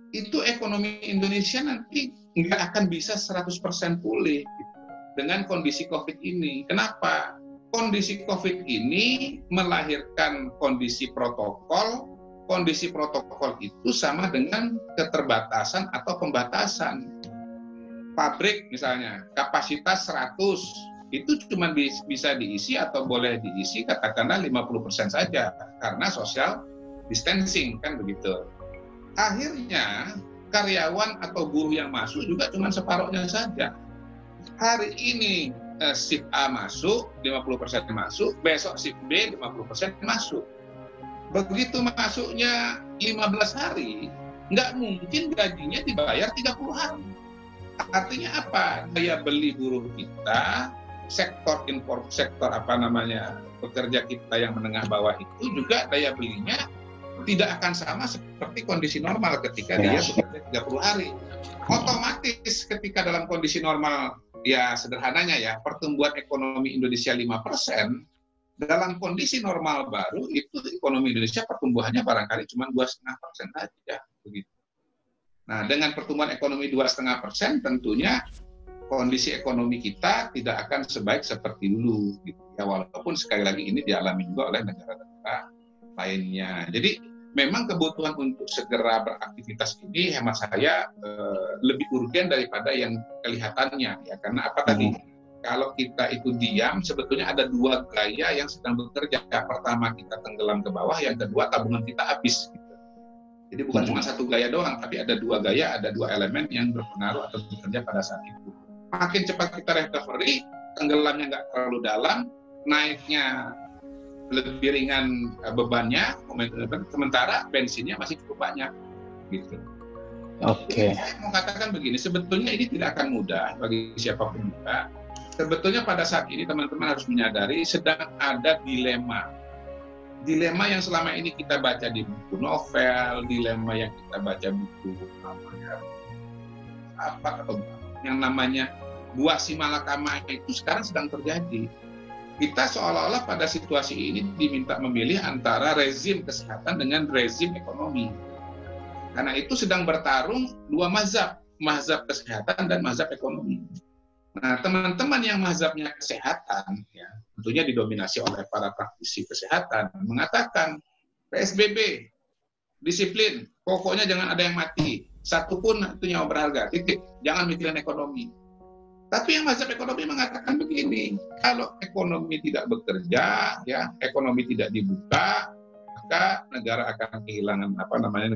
Itu ekonomi Indonesia nanti nggak akan bisa 100% pulih gitu, dengan kondisi Covid ini. Kenapa? Kondisi Covid ini melahirkan kondisi protokol. Kondisi protokol itu sama dengan keterbatasan atau pembatasan. Pabrik misalnya, kapasitas 100, itu cuma bisa diisi atau boleh diisi katakanlah 50% saja, karena social distancing, kan begitu. Akhirnya, karyawan atau buruh yang masuk juga cuma separuhnya saja. Hari ini, shift A masuk, 50% masuk, besok shift B 50% masuk. Begitu masuknya 15 hari, nggak mungkin gajinya dibayar 30 hari. Artinya apa? Daya beli buruh kita, sektor pekerja kita yang menengah bawah itu juga daya belinya tidak akan sama seperti kondisi normal ketika dia bekerja 30 hari. Otomatis ketika dalam kondisi normal, ya sederhananya ya, pertumbuhan ekonomi Indonesia 5%, dalam kondisi normal baru itu ekonomi Indonesia pertumbuhannya barangkali cuma 2,5% saja, begitu. Nah, dengan pertumbuhan ekonomi 2,5%, tentunya kondisi ekonomi kita tidak akan sebaik seperti dulu, gitu. Ya, walaupun sekali lagi ini dialami juga oleh negara-negara lainnya. Jadi memang kebutuhan untuk segera beraktivitas ini hemat saya lebih urgen daripada yang kelihatannya ya, karena apa tadi, kalau kita itu diam sebetulnya ada 2 gaya yang sedang bekerja. Pertama kita tenggelam ke bawah, yang kedua tabungan kita habis gitu. Jadi bukan cuma 1 gaya doang, tapi ada 2 gaya, ada 2 elemen yang berpengaruh atau bekerja pada saat itu. Makin cepat kita recovery, tenggelamnya nggak terlalu dalam, naiknya lebih ringan bebannya, sementara bensinnya masih cukup banyak, gitu. Oke. Saya mau katakan begini, sebetulnya ini tidak akan mudah bagi siapapun juga. Sebetulnya pada saat ini teman-teman harus menyadari sedang ada dilema. Dilema yang selama ini kita baca di buku novel, dilema yang kita baca buku yang namanya buah si malakama itu sekarang sedang terjadi. Kita seolah-olah pada situasi ini diminta memilih antara rezim kesehatan dengan rezim ekonomi. Karena itu sedang bertarung 2 mazhab, mazhab kesehatan dan mazhab ekonomi. Nah, teman-teman yang mazhabnya kesehatan, ya, tentunya didominasi oleh para praktisi kesehatan, mengatakan PSBB, disiplin, pokoknya jangan ada yang mati, 1 pun itu nyawa berharga, titik, jangan mikirin ekonomi. Tapi yang mazhab ekonomi mengatakan begini, kalau ekonomi tidak bekerja, ya ekonomi tidak dibuka, maka negara akan kehilangan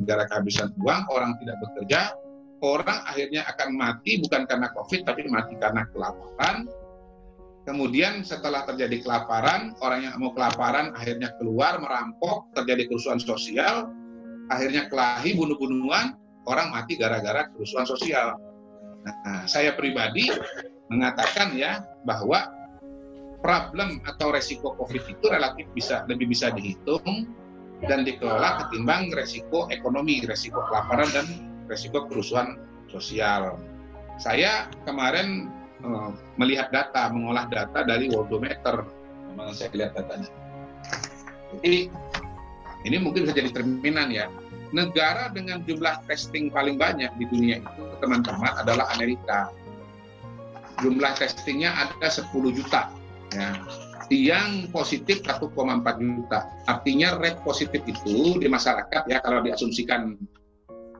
negara kehabisan uang, orang tidak bekerja, orang akhirnya akan mati bukan karena COVID tapi mati karena kelaparan. Kemudian setelah terjadi kelaparan, orang yang mau kelaparan akhirnya keluar merampok, terjadi kerusuhan sosial, akhirnya kelahi, bunuh-bunuhan, orang mati gara-gara kerusuhan sosial. Nah, saya pribadi mengatakan ya bahwa problem atau resiko COVID itu relatif lebih bisa dihitung dan dikelola ketimbang resiko ekonomi, resiko kelaparan dan resiko kerusuhan sosial. Saya kemarin melihat data, mengolah data dari Worldometer, memang saya lihat datanya. Jadi ini mungkin bisa jadi cerminan ya. Negara dengan jumlah testing paling banyak di dunia itu, teman-teman, adalah Amerika. Jumlah testingnya ada 10 juta. Ya. Yang positif 1,4 juta. Artinya rate positif itu di masyarakat, ya kalau diasumsikan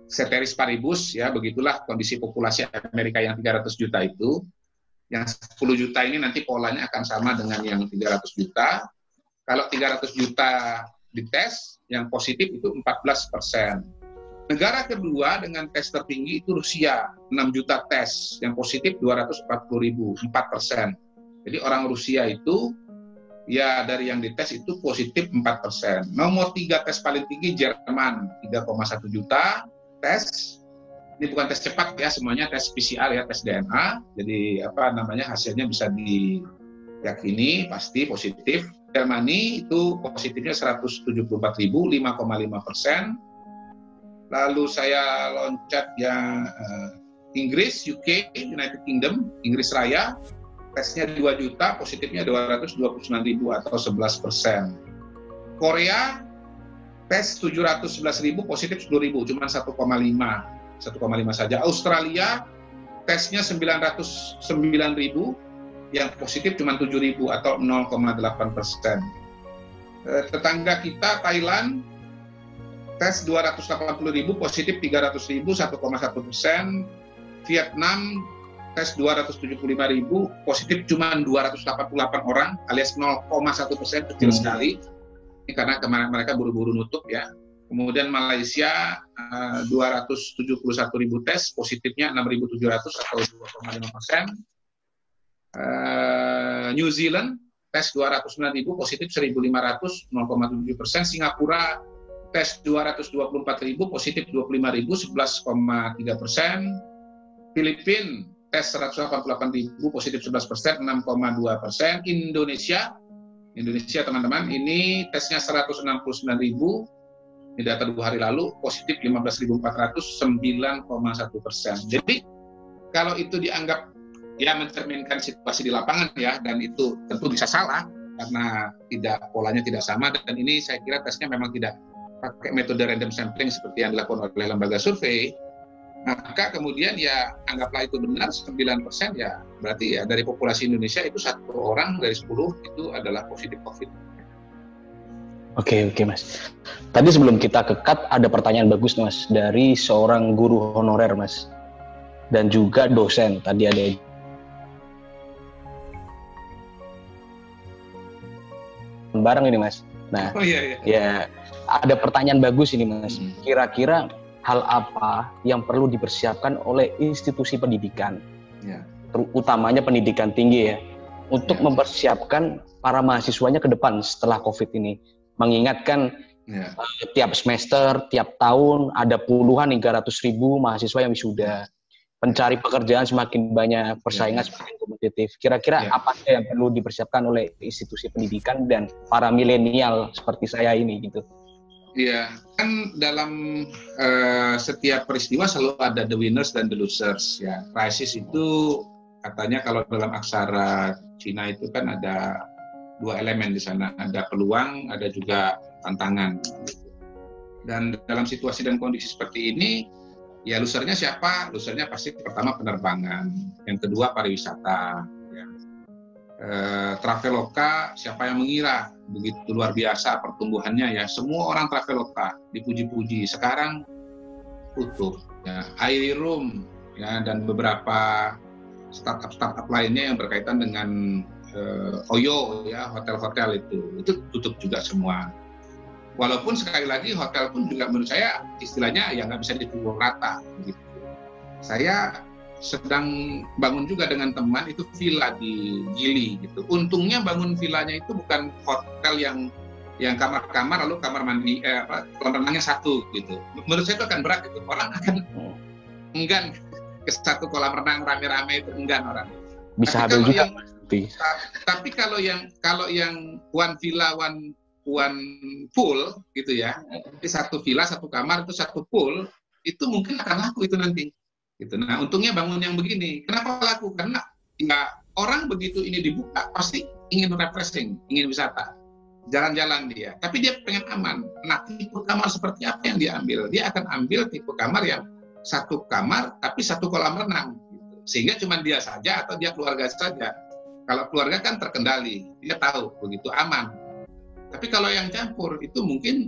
ceteris paribus, ya begitulah kondisi populasi Amerika yang 300 juta itu. Yang 10 juta ini nanti polanya akan sama dengan yang 300 juta. Kalau 300 juta dites, yang positif itu 14%. Negara kedua dengan tes tertinggi itu Rusia, 6 juta tes, yang positif 240.000, 4%. Jadi orang Rusia itu, ya dari yang dites itu positif 4%. Nomor 3 tes paling tinggi Jerman, 3,1 juta tes. Ini bukan tes cepat ya, semuanya tes PCR ya, tes DNA. Jadi hasilnya bisa diyakini pasti positif. Jermani itu positifnya 174.000, 5,5%. Lalu saya loncat yang Inggris, UK, United Kingdom, Inggris Raya, tesnya 2 juta, positifnya 229.000 atau 11%. Korea, tes 711.000, positif 10.000, cuma 1,5 saja. Australia, tesnya 909.000, yang positif cuma 7.000 atau 0,8%. Tetangga kita Thailand, tes 280.000, positif 300.000, 1,1%. Vietnam, tes 275.000, positif cuma 288 orang, alias 0,1%, kecil sekali. Ini karena kemarin mereka buru-buru nutup ya. Kemudian Malaysia 271.000 tes, positifnya 6.700 atau 2,5%. New Zealand tes 209.000, positif 1.500, 0,7%. Singapura tes 224.000, positif 25.000, 11,3%. Filipina tes 188.000, positif 11%, 6,2%. Indonesia teman-teman, ini tesnya 169.000, ini data 2 hari lalu, positif 15.400, 9,1%. Jadi kalau itu dianggap ya mencerminkan situasi di lapangan ya, dan itu tentu bisa salah karena polanya tidak sama, dan ini saya kira tesnya memang tidak pakai metode random sampling seperti yang dilakukan oleh lembaga survei. Maka kemudian ya anggaplah itu benar 9%, ya berarti ya dari populasi Indonesia itu 1 orang dari 10 itu adalah positif COVID. Oke Mas. Tadi sebelum kita ke cut ada pertanyaan bagus Mas dari seorang guru honorer Mas, dan juga dosen. Tadi ada bareng ini Mas. Nah, ya ada pertanyaan bagus ini Mas. Kira-kira hal apa yang perlu dipersiapkan oleh institusi pendidikan, utamanya pendidikan tinggi ya, untuk mempersiapkan para mahasiswanya ke depan setelah COVID ini? Mengingatkan tiap semester, tiap tahun ada puluhan hingga ratus ribu mahasiswa yang wisuda. Pencari pekerjaan semakin banyak, persaingan semakin kompetitif. Kira-kira apa yang perlu dipersiapkan oleh institusi pendidikan dan para milenial seperti saya ini gitu? Iya, kan dalam setiap peristiwa selalu ada the winners dan the losers ya. Krisis itu katanya kalau dalam aksara Cina itu kan ada 2 elemen di sana, ada peluang, ada juga tantangan. Dan dalam situasi dan kondisi seperti ini, ya losernya siapa? Losernya pasti pertama penerbangan, yang kedua pariwisata. Ya. Traveloka, siapa yang mengira begitu luar biasa pertumbuhannya ya? Semua orang Traveloka dipuji-puji. Sekarang tutup. Ya. Airy Room ya, dan beberapa startup lainnya yang berkaitan dengan OYO ya, hotel-hotel itu tutup juga semua. Walaupun sekali lagi hotel pun juga menurut saya istilahnya ya nggak bisa dipukul rata gitu. Saya sedang bangun juga dengan teman itu villa di Gili gitu. Untungnya bangun villanya itu bukan hotel yang kamar-kamar lalu kamar mandi kolam renangnya satu gitu. Menurut saya itu akan berat itu. Orang akan enggan ke satu kolam renang rame-rame itu, enggan orang. Bisa habis juga. Tapi kalau yang one villa one pool gitu ya, di satu villa satu kamar itu satu pool itu mungkin akan laku itu nanti. Gitu. Nah untungnya bangun yang begini. Kenapa laku? Karena ya orang begitu ini dibuka pasti ingin refreshing, ingin wisata, jalan-jalan dia. Tapi dia pengen aman. Nah tipe kamar seperti apa yang dia ambil? Dia akan ambil tipe kamar yang satu kamar tapi satu kolam renang. Gitu. Sehingga cuma dia saja atau dia keluarga saja. Kalau keluarga kan terkendali, dia tahu begitu aman. Tapi kalau yang campur itu mungkin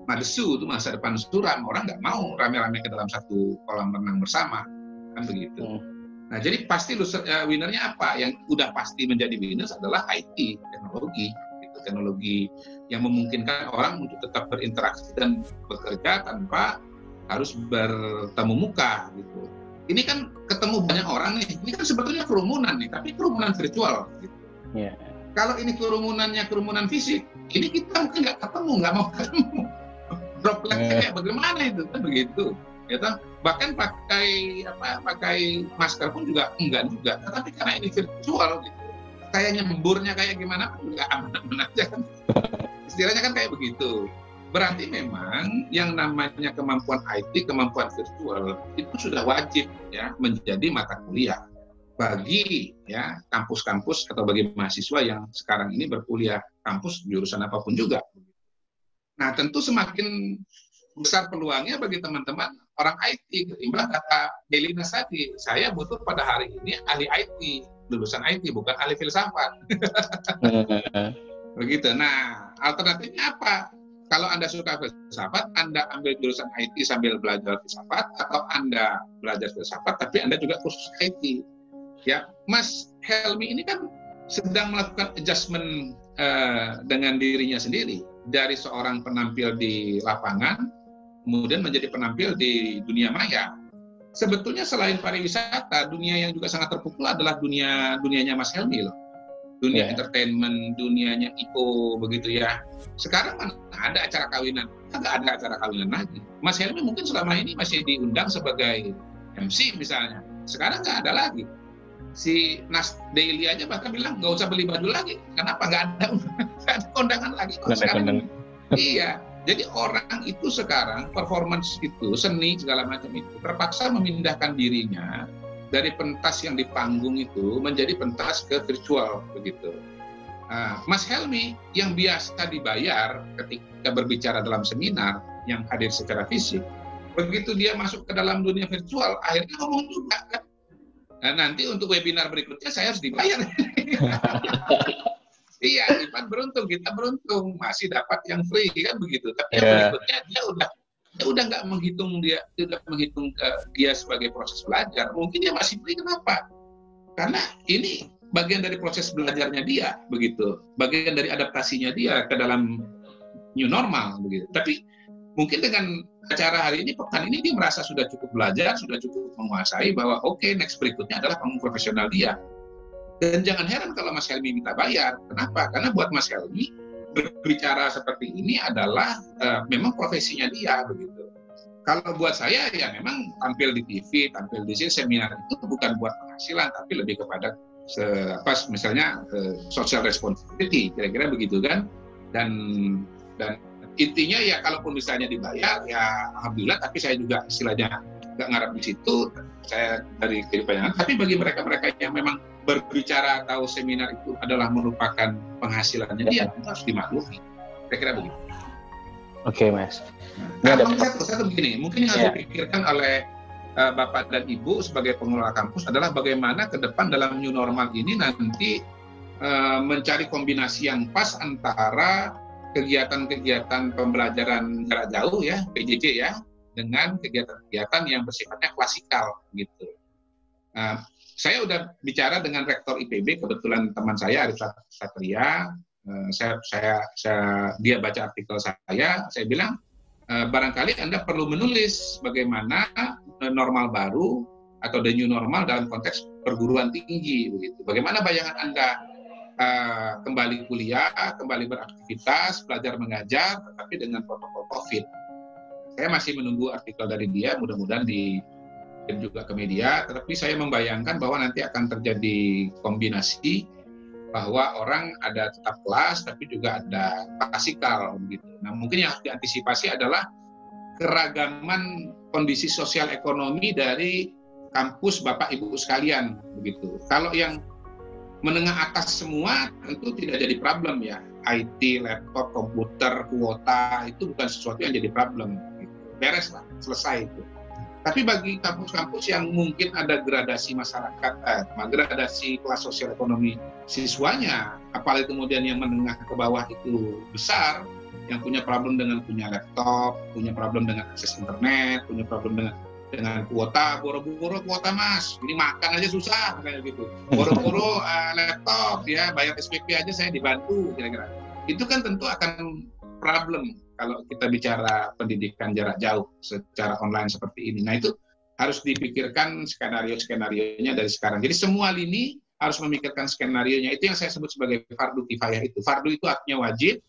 madesu, itu masa depan suram, orang nggak mau rame-rame ke dalam satu kolam renang bersama, kan begitu. Nah jadi pasti winnernya apa? Yang udah pasti menjadi winners adalah IT, teknologi, gitu. Teknologi yang memungkinkan orang untuk tetap berinteraksi dan bekerja tanpa harus bertemu muka, gitu. Ini kan ketemu banyak orang nih, ini kan sebetulnya kerumunan nih, tapi kerumunan virtual. Gitu. Yeah. Kalau ini kerumunannya kerumunan fisik, ini kita mungkin nggak ketemu, nggak mau ketemu. Dropletnya kayak bagaimana itu, kan begitu. Ya, bahkan pakai masker pun juga enggak juga. Tetapi karena ini virtual, gitu, kayaknya memburnya kayak gimana pun juga aman-aman aja kan. Istilahnya kan kayak begitu. Berarti memang yang namanya kemampuan IT, kemampuan virtual itu sudah wajib ya menjadi mata kuliah bagi ya kampus-kampus atau bagi mahasiswa yang sekarang ini berkuliah kampus jurusan apapun juga. Nah tentu semakin besar peluangnya bagi teman-teman orang IT ketimbang kata Delina tadi. Saya butuh pada hari ini ahli IT, lulusan IT bukan ahli filsafat. Begitu. Nah alternatifnya apa? Kalau Anda suka filsafat, Anda ambil jurusan IT sambil belajar filsafat, atau Anda belajar filsafat, tapi Anda juga kursus IT. Ya, Mas Helmi ini kan sedang melakukan adjustment dengan dirinya sendiri. Dari seorang penampil di lapangan, kemudian menjadi penampil di dunia maya. Sebetulnya selain pariwisata, dunia yang juga sangat terpukul adalah dunianya Mas Helmi loh. Dunia entertainment, dunianya IPO begitu ya. Sekarang mana ada acara kawinan? Nggak ada acara kawinan lagi. Mas Helmi mungkin selama ini masih diundang sebagai MC misalnya. Sekarang nggak ada lagi. Si Nas Daily aja bahkan bilang nggak usah beli baju lagi. Kenapa? Nggak ada kondangan lagi. Iya. Jadi orang itu sekarang performance itu, seni segala macam itu terpaksa memindahkan dirinya dari pentas yang di panggung itu menjadi pentas ke virtual begitu. Mas Helmi yang biasa dibayar ketika berbicara dalam seminar yang hadir secara fisik, begitu dia masuk ke dalam dunia virtual, akhirnya ngomong juga kan. Nah, nanti untuk webinar berikutnya saya harus dibayar. Iya, Ivan beruntung, kita beruntung masih dapat yang free kan begitu. Tapi yang berikutnya dia udah nggak menghitung dia sebagai proses belajar. Mungkin dia masih free, kenapa? Karena ini bagian dari proses belajarnya dia begitu, bagian dari adaptasinya dia ke dalam new normal begitu. Tapi mungkin dengan acara hari ini, pekan ini dia merasa sudah cukup belajar, sudah cukup menguasai bahwa oke, next berikutnya adalah panggung profesional dia. Dan jangan heran kalau Mas Helmi minta bayar. Kenapa? Karena buat Mas Helmi berbicara seperti ini adalah memang profesinya dia begitu. Kalau buat saya ya memang tampil di TV, tampil di seminar itu bukan buat penghasilan, tapi lebih kepada misalnya social responsibility, kira-kira begitu kan. Dan intinya ya kalaupun misalnya dibayar ya alhamdulillah, tapi saya juga istilahnya nggak ngarap di situ, saya dari kehidupan. Tapi bagi mereka-mereka yang memang berbicara atau seminar itu adalah merupakan penghasilannya dia, harus dimaklumi. Kira-kira begitu. Oke, Mas. Nah, satu begini, mungkin yang harus dipikirkan oleh Bapak dan Ibu sebagai pengelola kampus adalah bagaimana ke depan dalam new normal ini nanti mencari kombinasi yang pas antara kegiatan-kegiatan pembelajaran jarak jauh ya, PJJ ya, dengan kegiatan-kegiatan yang bersifatnya klasikal gitu. saya udah bicara dengan rektor IPB, kebetulan teman saya Arif Satria, dia baca artikel saya bilang barangkali Anda perlu menulis bagaimana normal baru atau the new normal dalam konteks perguruan tinggi begitu. Bagaimana bayangan Anda kembali kuliah, kembali beraktivitas, belajar mengajar, tetapi dengan protokol COVID. Saya masih menunggu artikel dari dia, mudah-mudahan juga ke media, tetapi saya membayangkan bahwa nanti akan terjadi kombinasi bahwa orang ada tetap kelas, tapi juga ada klasikal begitu. Nah, mungkin yang harus diantisipasi adalah keragaman kondisi sosial ekonomi dari kampus Bapak Ibu sekalian begitu. Kalau yang menengah atas semua tentu tidak jadi problem ya. IT, laptop, komputer, kuota itu bukan sesuatu yang jadi problem. Gitu. Beres lah, selesai itu. Tapi bagi kampus-kampus yang mungkin ada gradasi masyarakat, gradasi kelas sosial ekonomi siswanya, apalagi kemudian yang menengah ke bawah itu besar, yang punya problem dengan punya laptop, punya problem dengan akses internet, punya problem dengan kuota, boro-boro kuota mas, ini makan aja susah kayak gitu, boro-boro laptop ya, bayar SPP aja saya dibantu kira-kira. Itu kan tentu akan problem kalau kita bicara pendidikan jarak jauh secara online seperti ini. Nah itu harus dipikirkan skenario-skenarionya dari sekarang. Jadi semua lini harus memikirkan skenarionya. Itu yang saya sebut sebagai fardu kifayah itu. Fardu itu artinya wajib.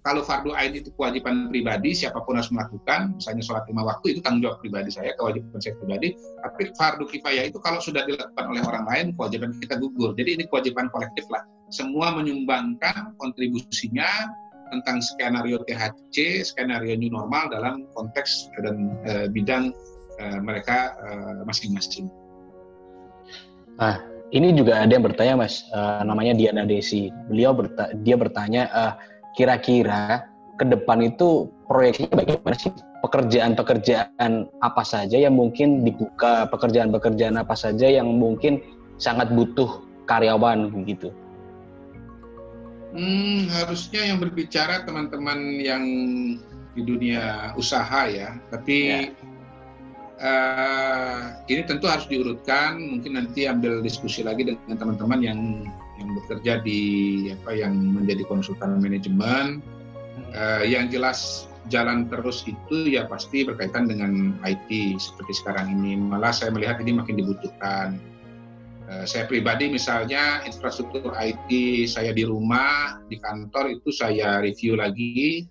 Kalau fardu ain itu kewajiban pribadi, siapapun harus melakukan. Misalnya sholat 5 waktu itu tanggung jawab pribadi saya, kewajiban saya pribadi. Tapi fardu kifayah itu kalau sudah dilakukan oleh orang lain, kewajiban kita gugur. Jadi ini kewajiban kolektif lah. Semua menyumbangkan kontribusinya tentang skenario THC, skenario new normal dalam konteks dan bidang mereka masing-masing. Nah, ini juga ada yang bertanya, Mas, namanya Diana Desi. Dia bertanya, kira-kira ke depan itu proyeknya bagaimana sih? Pekerjaan-pekerjaan apa saja yang mungkin dibuka, pekerjaan-pekerjaan apa saja yang mungkin sangat butuh karyawan begitu? Harusnya yang berbicara teman-teman yang di dunia usaha ya, tapi ini tentu harus diurutkan. Mungkin nanti ambil diskusi lagi dengan teman-teman yang bekerja di yang menjadi konsultan manajemen. Yang jelas jalan terus itu ya pasti berkaitan dengan IT seperti sekarang ini. Malah saya melihat ini makin dibutuhkan. Saya pribadi misalnya infrastruktur IT saya di rumah, di kantor itu saya review lagi,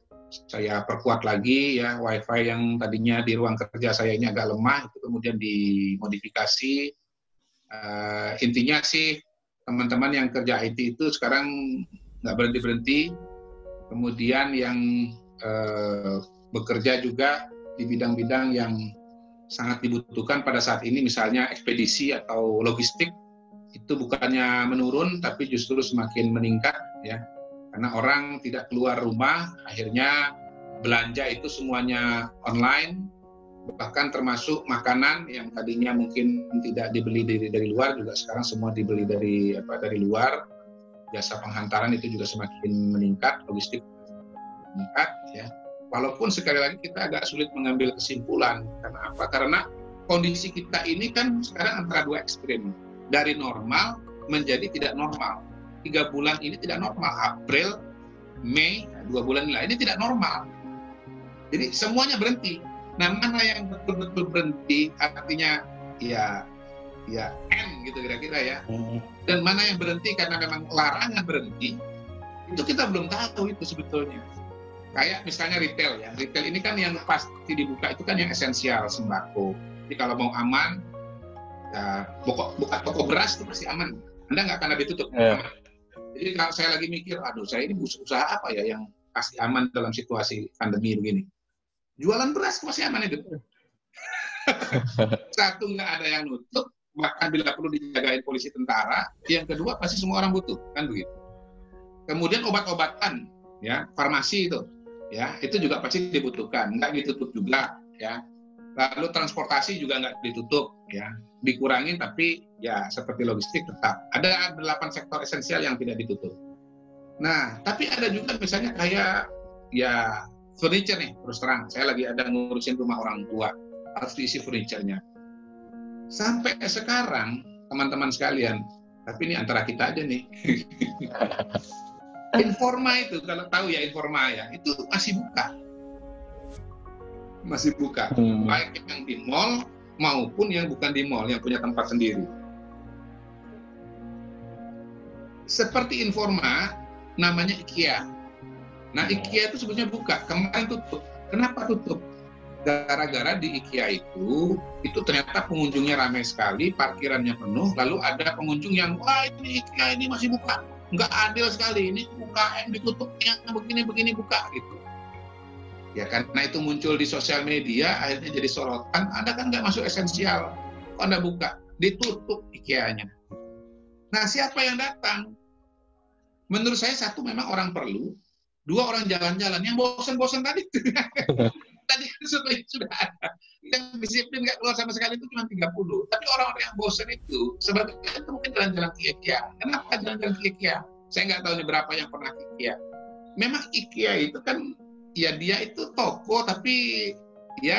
saya perkuat lagi ya, WiFi yang tadinya di ruang kerja saya ini agak lemah itu kemudian dimodifikasi. Intinya sih teman-teman yang kerja IT itu sekarang nggak berhenti-berhenti, kemudian yang bekerja juga di bidang-bidang yang sangat dibutuhkan pada saat ini, misalnya ekspedisi atau logistik, itu bukannya menurun tapi justru semakin meningkat ya, karena orang tidak keluar rumah, akhirnya belanja itu semuanya online, bahkan termasuk makanan yang tadinya mungkin tidak dibeli dari luar juga sekarang semua dibeli dari luar. Jasa penghantaran itu juga semakin meningkat, logistik meningkat ya. Walaupun sekali lagi kita agak sulit mengambil kesimpulan. Karena apa? Karena kondisi kita ini kan sekarang antara dua ekstrim. Dari normal menjadi tidak normal. 3 bulan ini tidak normal. April, Mei, 2 bulan ini tidak normal. Jadi semuanya berhenti. Nah, mana yang betul-betul berhenti artinya ya N gitu kira-kira ya. Dan mana yang berhenti karena memang larangan berhenti, itu kita belum tahu itu sebetulnya. Kayak misalnya retail ya. Retail ini kan yang pasti dibuka itu kan yang esensial, sembako. Jadi kalau mau aman, ya, buka toko beras itu pasti aman. Anda nggak akan ditutup. Jadi kalau saya lagi mikir, aduh saya ini usaha apa ya yang pasti aman dalam situasi pandemi begini. Jualan beras pasti aman itu. Satu, nggak ada yang nutup, bahkan bila perlu dijagain polisi tentara. Yang kedua pasti semua orang butuh, kan begitu. Kemudian obat-obatan, ya farmasi itu, ya itu juga pasti dibutuhkan, nggak ditutup juga, ya. Lalu transportasi juga nggak ditutup, ya, dikurangin tapi ya seperti logistik tetap. Ada 8 sektor esensial yang tidak ditutup. Nah, tapi ada juga misalnya kayak ya furniture nih, terus terang, saya lagi ada ngurusin rumah orang tua, harus diisi furniture-nya. Sampai sekarang teman-teman sekalian, tapi ini antara kita aja nih. Informa itu, kalau tahu ya Informa ya, itu masih buka. Baik yang di mall maupun yang bukan di mall, yang punya tempat sendiri. Seperti Informa, namanya IKEA. Nah, IKEA itu sebenarnya buka, kemarin tutup. Kenapa tutup? Gara-gara di IKEA itu ternyata pengunjungnya ramai sekali, parkirannya penuh, lalu ada pengunjung yang, wah ini IKEA ini masih buka. Nggak adil sekali, ini UKM ditutupnya begini buka gitu. Ya karena itu muncul di sosial media, akhirnya jadi sorotan. Anda kan nggak masuk esensial, kok Anda buka? Ditutup IKEA-nya. Nah siapa yang datang? Menurut saya satu memang orang perlu, dua orang jalan-jalan. Yang bosan-bosan tadi, tadi sudah ada. Yang disiplin nggak keluar sama sekali itu cuma 30. Tapi orang-orang yang bosan itu sebetulnya itu mungkin jalan-jalan ke IKEA. Kenapa jalan-jalan ke IKEA? Saya nggak tahu nih berapa yang pernah ke IKEA. Memang IKEA itu kan, ya dia itu toko tapi ya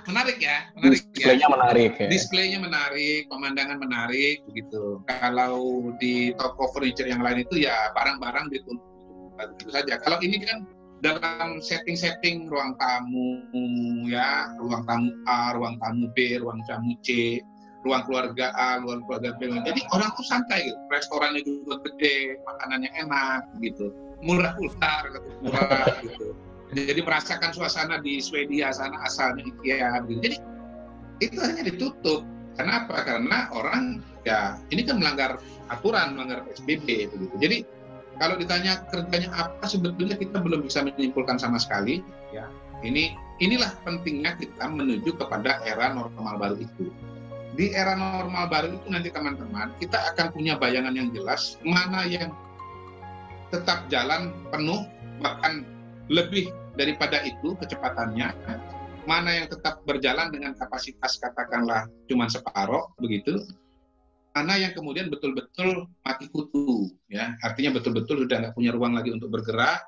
menarik ya. Displaynya menarik ya. Displaynya menarik, pemandangan menarik begitu. Kalau di toko furniture yang lain itu ya barang-barang begitu saja. Kalau ini kan dalam setting ruang tamu ya, ruang tamu A, ruang tamu B, ruang tamu C, ruang keluarga A, ruang keluarga B. Jadi orang tuh santai gitu. Restorannya juga gede, makanannya enak gitu. Murah gitu. Jadi merasakan suasana di Swedia sana asalnya IKEA gitu. Jadi itu hanya ditutup. Kenapa? Karena orang ya ini kan melanggar aturan, melanggar PSBB begitu. Jadi kalau ditanya kerjanya apa, sebetulnya kita belum bisa menyimpulkan sama sekali. Ya, inilah pentingnya kita menuju kepada era normal baru itu. Di era normal baru itu nanti teman-teman kita akan punya bayangan yang jelas mana yang tetap jalan penuh bahkan lebih daripada itu kecepatannya, mana yang tetap berjalan dengan kapasitas katakanlah cuma separuh begitu. Mana yang kemudian betul-betul mati kutu, ya artinya betul-betul sudah nggak punya ruang lagi untuk bergerak,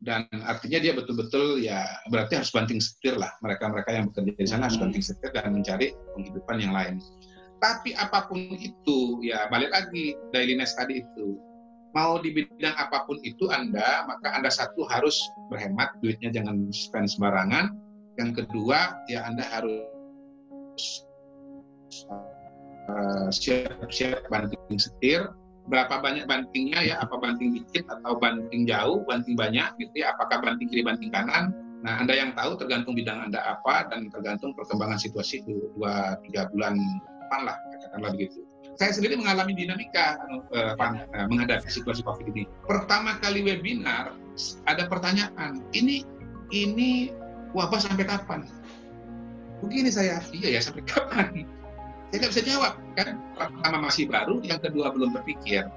dan artinya dia betul-betul ya berarti harus banting setir lah, mereka yang bekerja di sana harus banting setir dan mencari penghidupan yang lain. Tapi apapun itu, ya balik lagi dailiness tadi itu, mau di bidang apapun itu maka Anda satu harus berhemat, duitnya jangan spend sembarangan. Yang kedua ya Anda harus siap-siap banting setir. Berapa banyak bantingnya ya, apa banting dikit atau banting jauh, banting banyak gitu ya, apakah banting kiri, banting kanan. Nah, Anda yang tahu tergantung bidang Anda apa dan tergantung perkembangan situasi 2-3 bulan depan lah, katakanlah begitu. Saya sendiri mengalami dinamika menghadapi situasi COVID ini. Pertama kali webinar ada pertanyaan, ini wabah sampai kapan? Begini saya, iya ya sampai kapan? Saya nggak bisa jawab, kan? Pertama masih baru, yang kedua belum berpikir.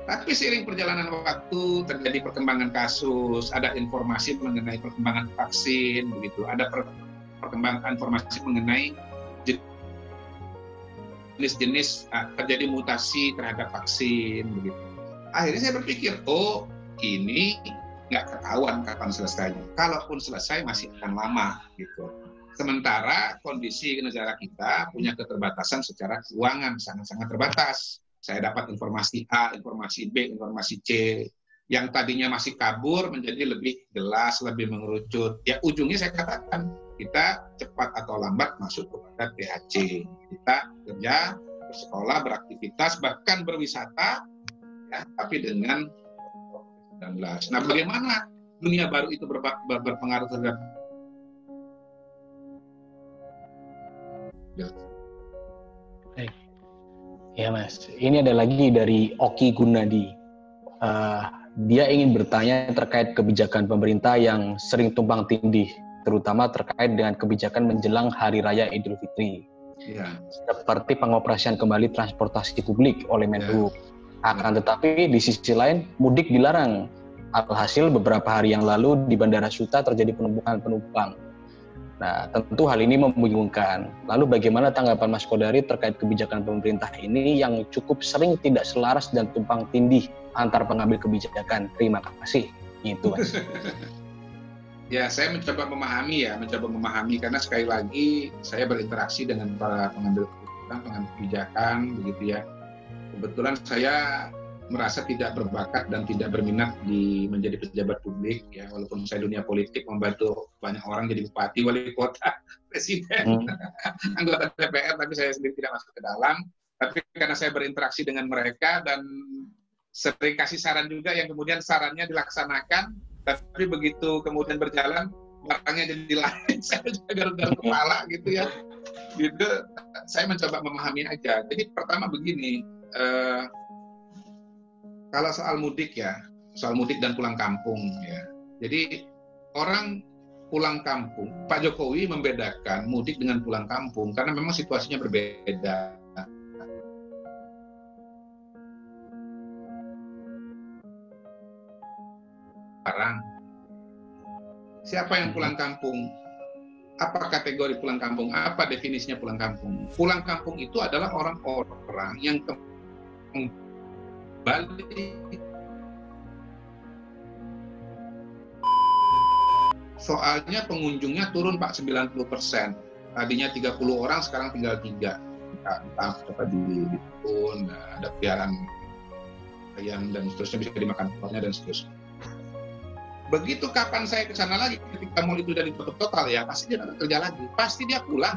Tapi seiring perjalanan waktu, terjadi perkembangan kasus, ada informasi mengenai perkembangan vaksin, begitu. Ada perkembangan informasi mengenai jenis-jenis terjadi mutasi terhadap vaksin, begitu. Akhirnya saya berpikir, oh ini nggak ketahuan kapan selesainya. Kalaupun selesai masih akan lama, gitu. Sementara kondisi negara kita punya keterbatasan secara keuangan sangat-sangat terbatas. Saya dapat informasi A, informasi B, informasi C, yang tadinya masih kabur menjadi lebih jelas, lebih mengerucut. Ya ujungnya saya katakan, kita cepat atau lambat masuk kepada THC. Kita kerja, bersekolah, beraktivitas, bahkan berwisata, ya, tapi dengan COVID-19. Nah bagaimana dunia baru itu berpengaruh terhadap ya Mas, ini ada lagi dari Oki Gunadi. Dia ingin bertanya terkait kebijakan pemerintah yang sering tumpang tindih, terutama terkait dengan kebijakan menjelang Hari Raya Idul Fitri. Ya. Seperti pengoperasian kembali transportasi publik oleh Menhub. Akan tetapi di sisi lain mudik dilarang. Alhasil beberapa hari yang lalu di Bandara Suta terjadi penumpukan penumpang. Nah, tentu hal ini membingungkan. Lalu bagaimana tanggapan Mas Kodari terkait kebijakan pemerintah ini yang cukup sering tidak selaras dan tumpang tindih antar pengambil kebijakan? Terima kasih. Itu, Mas. Ya, saya mencoba memahami karena sekali lagi saya berinteraksi dengan para pengambil menentukan pengambil kebijakan, begitu ya. Kebetulan saya merasa tidak berbakat dan tidak berminat menjadi pejabat publik ya, walaupun saya dunia politik membantu banyak orang jadi bupati, wali kota, presiden, anggota DPR, tapi saya sendiri tidak masuk ke dalam. Tapi karena saya berinteraksi dengan mereka dan sering kasih saran juga yang kemudian sarannya dilaksanakan, tapi begitu kemudian berjalan barangnya jadi lain, saya juga garuk-garuk kepala gitu ya. Gitu, saya mencoba memahami aja. Jadi pertama begini, kalau soal mudik ya, soal mudik dan pulang kampung ya. Jadi orang pulang kampung, Pak Jokowi membedakan mudik dengan pulang kampung karena memang situasinya berbeda. Sekarang, siapa yang pulang kampung? Apa kategori pulang kampung? Apa definisinya pulang kampung? Pulang kampung itu adalah orang-orang yang kembali soalnya pengunjungnya turun Pak 90%. Tadinya 30 orang sekarang tinggal 3. Entah apa di kebun, ada piaran ayam dan seterusnya, bisa dimakan telurnya dan seterusnya. Begitu kapan saya ke sana lagi, ketika mall itu udah ditutup total ya, pasti dia akan kerja lagi, pasti dia pulang.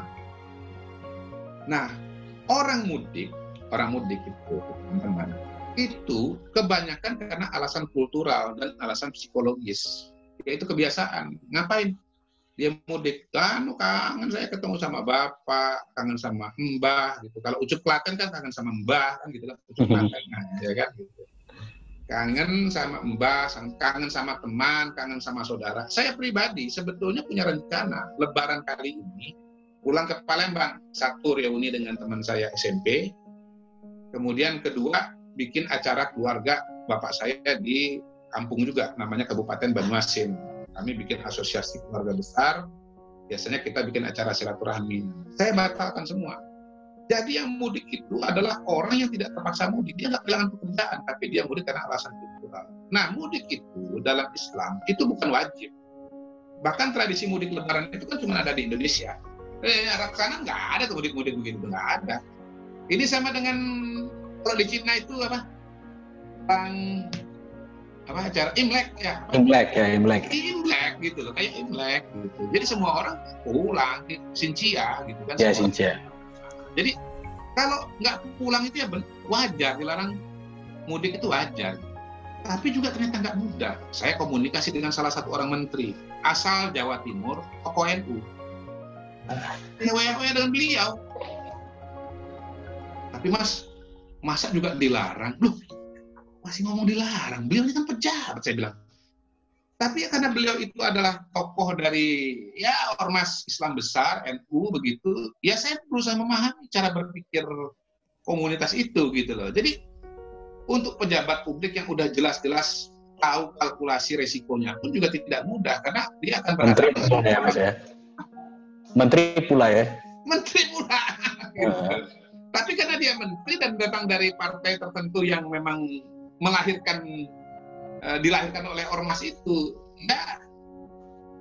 Nah, orang mudik itu teman-teman, itu kebanyakan karena alasan kultural dan alasan psikologis, yaitu kebiasaan. Ngapain dia mudik? Kangen saya ketemu sama bapak, kangen sama mbah gitu. Kalau Ucup Klaten kan kangen sama mbah kan gitu lah, Ucup Klaten ya kan gitu. Kangen sama mbah, kangen sama teman, kangen sama saudara. Saya pribadi sebetulnya punya rencana Lebaran kali ini pulang ke Palembang. Satu, reuni dengan teman saya SMP. Kemudian kedua, bikin acara keluarga bapak saya di kampung juga, namanya Kabupaten Banyuasin. Kami bikin asosiasi keluarga besar, biasanya kita bikin acara silaturahmi. Saya batalkan semua. Jadi yang mudik itu adalah orang yang tidak terpaksa mudik. Dia nggak kehilangan pekerjaan, tapi dia mudik karena alasan kultural. Nah, mudik itu dalam Islam itu bukan wajib. Bahkan tradisi mudik Lebaran itu kan cuma ada di Indonesia. Arab sana nggak ada tuh mudik-mudik begitu, nggak ada. Ini sama dengan kalau di Cina itu acara Imlek ya. Imlek gitu loh, kayak Imlek gitu. Jadi semua orang pulang, Xinjia gitu kan. Ya, Xinjia. Jadi kalau nggak pulang itu ya wajar, dilarang mudik itu wajar. Tapi juga ternyata nggak mudah. Saya komunikasi dengan salah satu orang menteri asal Jawa Timur, tokoh NU. WA dengan beliau. Tapi Mas, masa juga dilarang? Loh, masih ngomong dilarang? Beliau ini kan pejabat, saya bilang. Tapi karena beliau itu adalah tokoh dari ya ormas Islam besar, NU begitu, ya saya berusaha memahami cara berpikir komunitas itu gitu loh. Jadi untuk pejabat publik yang udah jelas-jelas tahu kalkulasi resikonya pun juga tidak mudah karena dia akan Menteri ya, Mas ya. Menteri pula ya. Menteri pula. Gitu. Tapi karena dia menteri dan datang dari partai tertentu yang memang dilahirkan oleh ormas itu,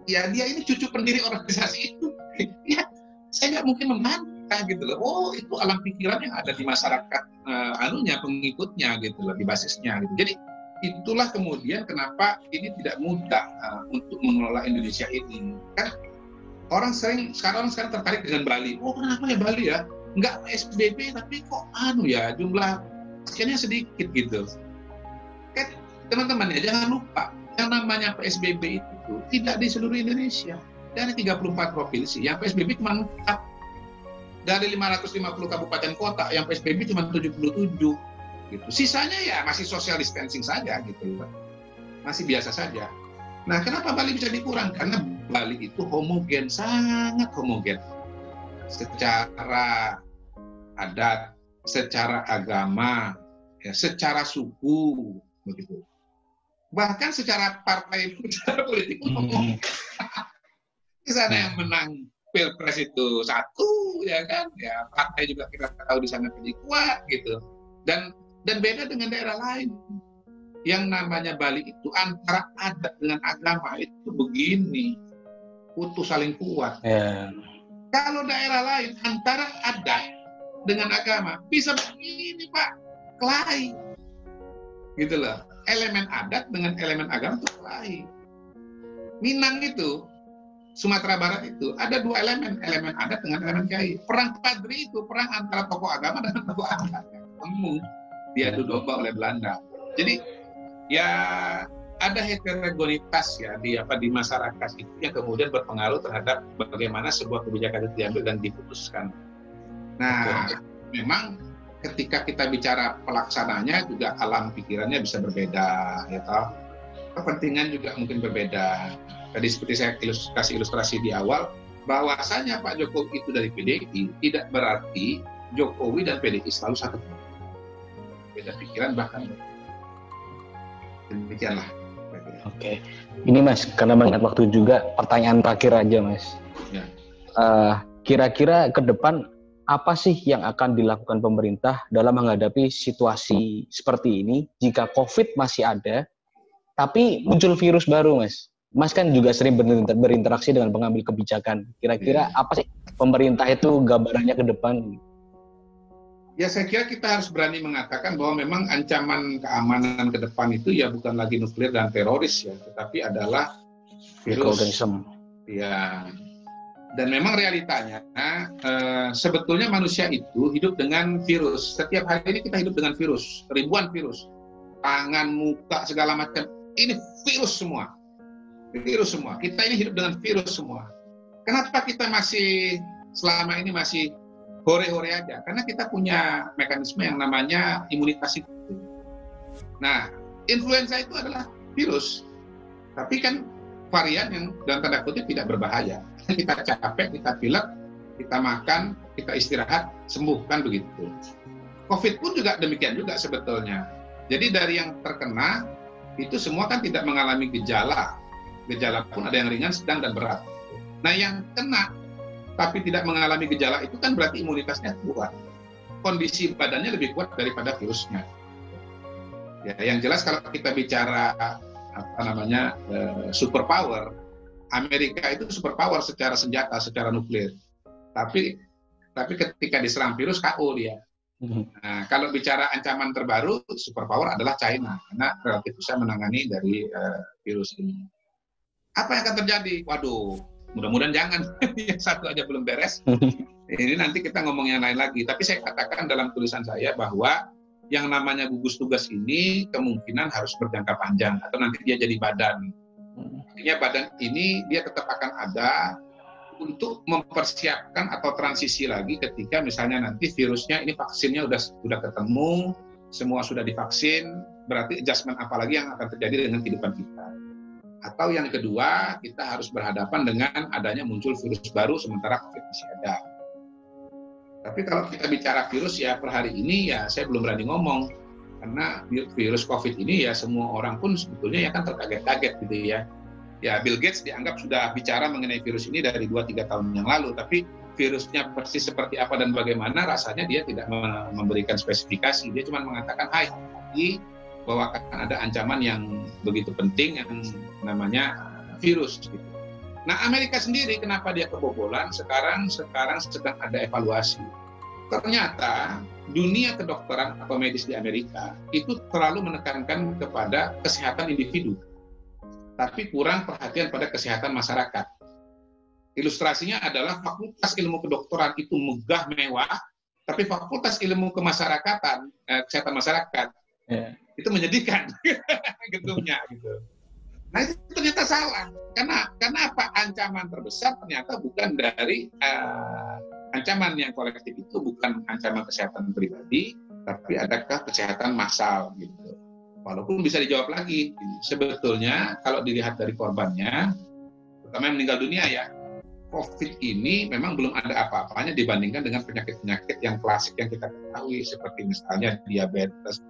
ya dia ini cucu pendiri organisasi itu. Ya, saya nggak mungkin membantah gitu loh. Oh, itu alam pikiran yang ada di masyarakat pengikutnya gitu loh, di basisnya gitu. Jadi itulah kemudian kenapa ini tidak mudah untuk mengelola Indonesia ini. Kan sekarang tertarik dengan Bali. Oh, kenapa ya Bali ya? Nggak PSBB tapi kok jumlah pasiennya sedikit gitu. Kan teman-teman ya jangan lupa yang namanya PSBB itu tidak di seluruh Indonesia. Dari 34 provinsi yang PSBB cuma 4. Dari 550 kabupaten kota yang PSBB cuma 77 gitu. Sisanya ya masih social distancing saja gitu. Masih biasa saja. Nah, kenapa Bali bisa dikurang? Karena Bali itu homogen, sangat homogen. Secara adat, secara agama, ya, secara suku, begitu. Bahkan secara partai, secara politik pun di sana yang menang Pilpres itu satu, ya kan? Ya partai juga kita tahu di sana lebih kuat gitu. Dan beda dengan daerah lain. Yang namanya Bali itu antara adat dengan agama itu begini, utuh saling kuat. Yeah. Kalau daerah lain antara adat dengan agama. Bisa begini Pak, kelahi. Gitu loh. Elemen adat dengan elemen agama itu kelahi. Minang itu, Sumatera Barat itu ada dua elemen adat dengan elemen kiai. Perang Padri itu perang antara tokoh agama dan tokoh adat. Ketemu, diadu domba oleh Belanda. Jadi ya ada heterogenitas ya di masyarakat itu yang kemudian berpengaruh terhadap bagaimana sebuah kebijakan itu diambil dan diputuskan. Nah, memang ketika kita bicara pelaksananya juga alam pikirannya bisa berbeda, ya toh. Kepentingan juga mungkin berbeda. Tadi seperti saya kasih ilustrasi di awal, bahwasanya Pak Jokowi itu dari PDI tidak berarti Jokowi dan PDI selalu satu. Beda pikiran bahkan. Demikianlah. Oke. Ini Mas, karena mengingat waktu juga, pertanyaan terakhir aja Mas. Ya. Kira-kira ke depan apa sih yang akan dilakukan pemerintah dalam menghadapi situasi seperti ini jika COVID masih ada, tapi muncul virus baru, Mas? Mas kan juga sering berinteraksi dengan pengambil kebijakan. Kira-kira apa sih pemerintah itu gambarannya ke depan? Ya, saya kira kita harus berani mengatakan bahwa memang ancaman keamanan ke depan itu ya bukan lagi nuklir dan teroris ya, tetapi adalah virus. Ya. Dan memang realitanya sebetulnya manusia itu hidup dengan virus. Setiap hari ini kita hidup dengan virus, ribuan virus. Tangan, muka, segala macam. Ini virus semua. Virus semua. Kita ini hidup dengan virus semua. Kenapa kita selama ini masih hore-hore aja? Karena kita punya mekanisme yang namanya imunitas itu. Nah, influenza itu adalah virus. Tapi kan varian yang dalam tanda kutip tidak berbahaya. Kita capek, kita pilek, kita makan, kita istirahat, sembuh, kan begitu. COVID pun juga demikian juga sebetulnya. Jadi dari yang terkena, itu semua kan tidak mengalami gejala. Gejala pun ada yang ringan, sedang, dan berat. Nah, yang kena tapi tidak mengalami gejala itu kan berarti imunitasnya kuat. Kondisi badannya lebih kuat daripada virusnya. Ya, yang jelas kalau kita bicara superpower, Amerika itu superpower secara senjata, secara nuklir. Tapi ketika diserang virus KO dia. Nah, kalau bicara ancaman terbaru, superpower adalah China karena relatif bisa menangani dari virus ini. Apa yang akan terjadi? Waduh, mudah-mudahan jangan. Yang satu aja belum beres. Ini nanti kita ngomong yang lain lagi. Tapi saya katakan dalam tulisan saya bahwa yang namanya gugus tugas ini kemungkinan harus berjangka panjang atau nanti dia jadi badan. Artinya badan ini dia tetap akan ada untuk mempersiapkan atau transisi lagi ketika misalnya nanti virusnya ini vaksinnya sudah ketemu, semua sudah divaksin, berarti adjustment apa lagi yang akan terjadi dengan kehidupan kita. Atau yang kedua, kita harus berhadapan dengan adanya muncul virus baru sementara COVID masih ada. Tapi kalau kita bicara virus ya per hari ini ya saya belum berani ngomong. Karena virus COVID ini ya semua orang pun sebetulnya ya kan terkaget-kaget gitu ya. Ya Bill Gates dianggap sudah bicara mengenai virus ini dari 2-3 tahun yang lalu. Tapi virusnya persis seperti apa dan bagaimana rasanya dia tidak memberikan spesifikasi. Dia cuma mengatakan hati-hati bahwa akan ada ancaman yang begitu penting yang namanya virus. Gitu. Nah, Amerika sendiri kenapa dia kebobolan? Sekarang sedang ada evaluasi. Ternyata dunia kedokteran atau medis di Amerika itu terlalu menekankan kepada kesehatan individu, tapi kurang perhatian pada kesehatan masyarakat. Ilustrasinya adalah fakultas ilmu kedokteran itu megah mewah, tapi fakultas ilmu kemasyarakatan, kesehatan masyarakat, itu menyedihkan gedungnya gitu. Nah itu ternyata salah. Karena apa? Ancaman terbesar ternyata bukan dari ancaman yang kolektif itu bukan ancaman kesehatan pribadi, tapi adakah kesehatan massal gitu. Walaupun bisa dijawab lagi, sebetulnya kalau dilihat dari korbannya, terutama yang meninggal dunia ya, COVID ini memang belum ada apa-apanya dibandingkan dengan penyakit-penyakit yang klasik yang kita ketahui seperti misalnya diabetes,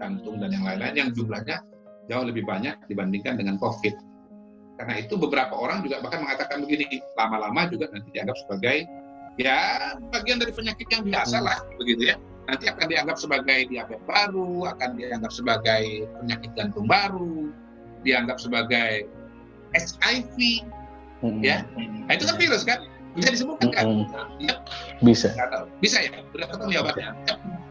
jantung dan yang lain-lain yang jumlahnya jauh lebih banyak dibandingkan dengan COVID. Karena itu beberapa orang juga bahkan mengatakan begini, lama-lama juga nanti dianggap sebagai ya bagian dari penyakit yang biasa lah, begitu ya. Nanti akan dianggap sebagai diabetes baru, akan dianggap sebagai penyakit jantung baru, dianggap sebagai HIV, ya. Nah, itu kan virus kan? Bisa disembuhkan kan? Ya. Bisa. Bisa ya? Udah ketemu ya obatnya?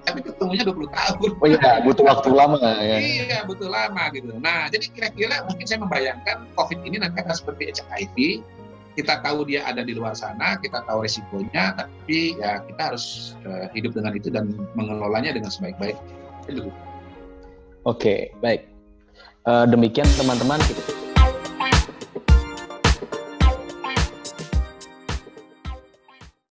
Tapi ketemunya 20 tahun. Oh iya, butuh waktu lama ya. Iya, butuh lama gitu. Nah, jadi kira-kira mungkin saya membayangkan COVID ini nanti akan seperti HIV. Kita tahu dia ada di luar sana, kita tahu resikonya, tapi ya kita harus hidup dengan itu dan mengelolanya dengan sebaik-baik. Oke, baik. Demikian teman-teman.